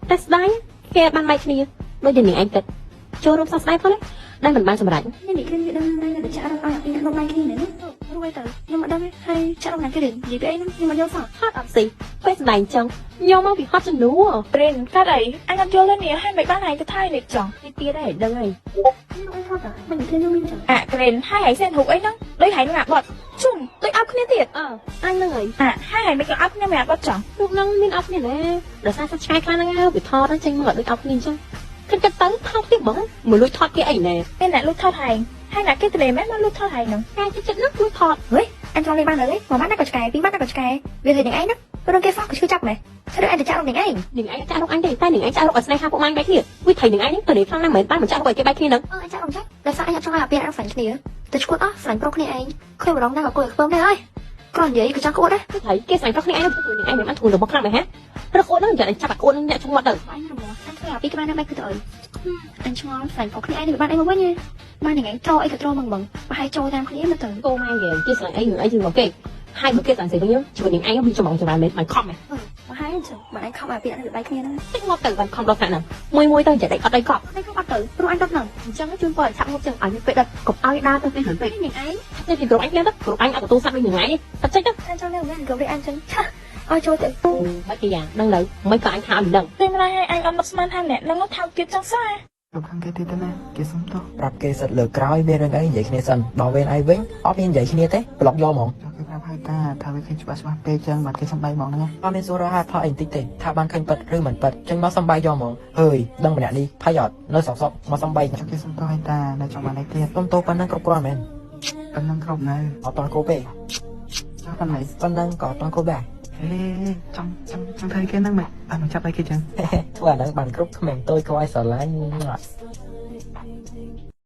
ងតែស្ដាយគេបានបែកគ្នាដូចជានាងឯងទឹកចូលរួមសោកស្ដាយផងណាដែលមិនបានសម្រេច នេះនិយាយដឹងតែតែចាក់រកឲ្យពីក្នុងបាយគ្នានេះរួចទៅខ្ញុំអត់ដឹងទេហើយចាក់រកណាគេរៀននិយាយពីអីហ្នឹងខ្ញុំអត់យល់សោះ ហត់អត់ស៊ីពេលសម្ដែងចឹងញោមមកពីហត់ជំនួ ព្រិនកាត់អីអញអត់យល់ទេនេះហើយមិនបានឯងទៅថៃនេះចង់ នេះទៀតដែរដឹងហើយ ខ្ញុំអត់ហត់តែមិនឃើញខ្ញុំមានចឹង អាព្រិនហើយឯងសែនរូបអីហ្នឹងដូចហើយនឹងអាបត់ជុំដូចអប់គ្នាទៀត អញហ្នឹងហើយ ហើយមិនក៏អប់គ្នាមិនអាបត់ចង់ រូបហ្នឹងមានអត់គ្នាដែរដោយសារសាច់ឆ្កែខ្លាំងហ្នឹងវាថតចេញមកដូចអត់គ្នាអញ្ចឹងគិតទៅថតទៀតបងមួយលួចថតគេអីណែ មានអ្នកលុយថតហើយហើយអ្នកគេទលេមែនមកលុយថតហើយហ្នឹង តែចិត្តហ្នឹងលួចថត ហេអញចង់លេងបានហើយមកបានណាក៏ឆ្កែពីរបានណាក៏ឆ្កែវាឃើញនឹងឯងណាព្រោះគេសោះក៏ឈឺចាប់មែនធ្វើឲ្យឯងទៅចាក់រកនឹងឯង នាងឯងចាក់រកអញទេតែនាងឯងចាក់រកឲ្យស្នេហាពួកម៉ាញ់បែកគ្នាវាថៃនាងឯងហ្នឹងទៅនេះខ្លាំងណាស់មែនបានមកចាក់រកឲ្យគេបែកគ្នាហ្នឹង អញចាក់រកចាក់ដោយសារអញអត់ចង់ឲ្យអាពីរអត់ស្រាញ់គ្នាទៅឈួតអស់ស្រាញ់ប្រុសគ្នាឯងឃើញម្ដងណាក៏គួរឲ្យខ្ពើមដែរហើយគ្រាន់និយាយក៏ចង់គួតដែរ គឺថៃគេស្រាញ់ប្រុសគ្នាឯងហ្នឹងគឺនាងឯងមិនបានធ្វើរបស់ខ្លាំងមែនហ៎រកគួតហ្នឹងចាចាប់អាគួតហ្នឹងអ្នកឈុំមកទៅ អញរំលងអញធ្វើអាពីរក្បាលណាបែកគឺទៅអីអញឆ្ងល់ស្រាញ់ប្រុសគ្នាឯងទៅបានអីមកវិញបានយ៉ាងឯងត្រអីក៏ត្រមកបងប្រហែលចូលតាមគ្នាមកទៅ គោម៉ែគេគេស្រាញ់អីនឹងអីជាងមកគេហើយបើគេស្រាញ់ស្អីវិញជួយនាងឯងវាចំងចម្រើនមែនមិនខំមែន ប្រហែល anh chứ mà anh không à bị anh được bay kia nữa តិចមកទៅបានខំដល់ថ្នាក់ហ្នឹងមួយទៅចេះដេកអត់ដេកកប់ anh không bắt tử rồi anh bắt tử អញ្ចឹងជូនពរឲ្យឆាប់មកចឹងឲ្យមានពេលដិតកុំឲ្យដើរទៅពេលហ្នឹងពេក nhìn anh នេះពីគ្រូអញគ្នាទៅគ្រូអញអត់ទទួលស័ព្ទដូចថ្ងៃនេះតែចេះទៅ anh trong đây anh gấu đi anh chân ôi trời tự បាច់គេយ៉ាងដឹងនៅមិនក៏អញថាឲ្យដឹង ពេលម្ល៉េះហើយអញអត់នឹកស្មានថាអ្នកនឹងថោកទៀតចឹងសោះ លោកខាងគេទៀតទៅណាគេសុំទោស ប្រាប់គេសិតលើក្រោយមានរឿងអីនិយាយគ្នាសិនដល់វេនអីវិញអត់មាននិយាយគ្នាទេប្លុកយកហ្មង ចុះគេប្រាប់ហើយតាថាវាឃើញច្បាស់ពេកចឹងបាត់គេសំដីហ្មងហ្នឹង អត់មានសួររហ័សផលអីបន្តិចទេថាបានឃើញប៉ិតឬមិនប៉ិតចេញមកសំបាយយកហ្មងហើយដឹងម្នាក់នេះផៃអត់នៅសក់មកសំបាយ ចុះគេសុំទោសហើយតានៅចង់បានអីទៀត សុំតោប៉ុណ្ណឹងគ្រប់គ្រាន់មែន ប៉ុណ្ណឹងគ្រប់នៅ អត់តន់គោពេក ចុះប៉ុណ្ណឹង ប៉ុណ្ណឹងក៏អត់តន់គោដែរ ហេចង់ធ្វើគេហ្នឹងមែនអត់មកចាប់អីគេចឹង ធ្វើអាហ្នឹងបានគ្រប់ក្មេងតូចក៏ឲ្យស្រឡាញ់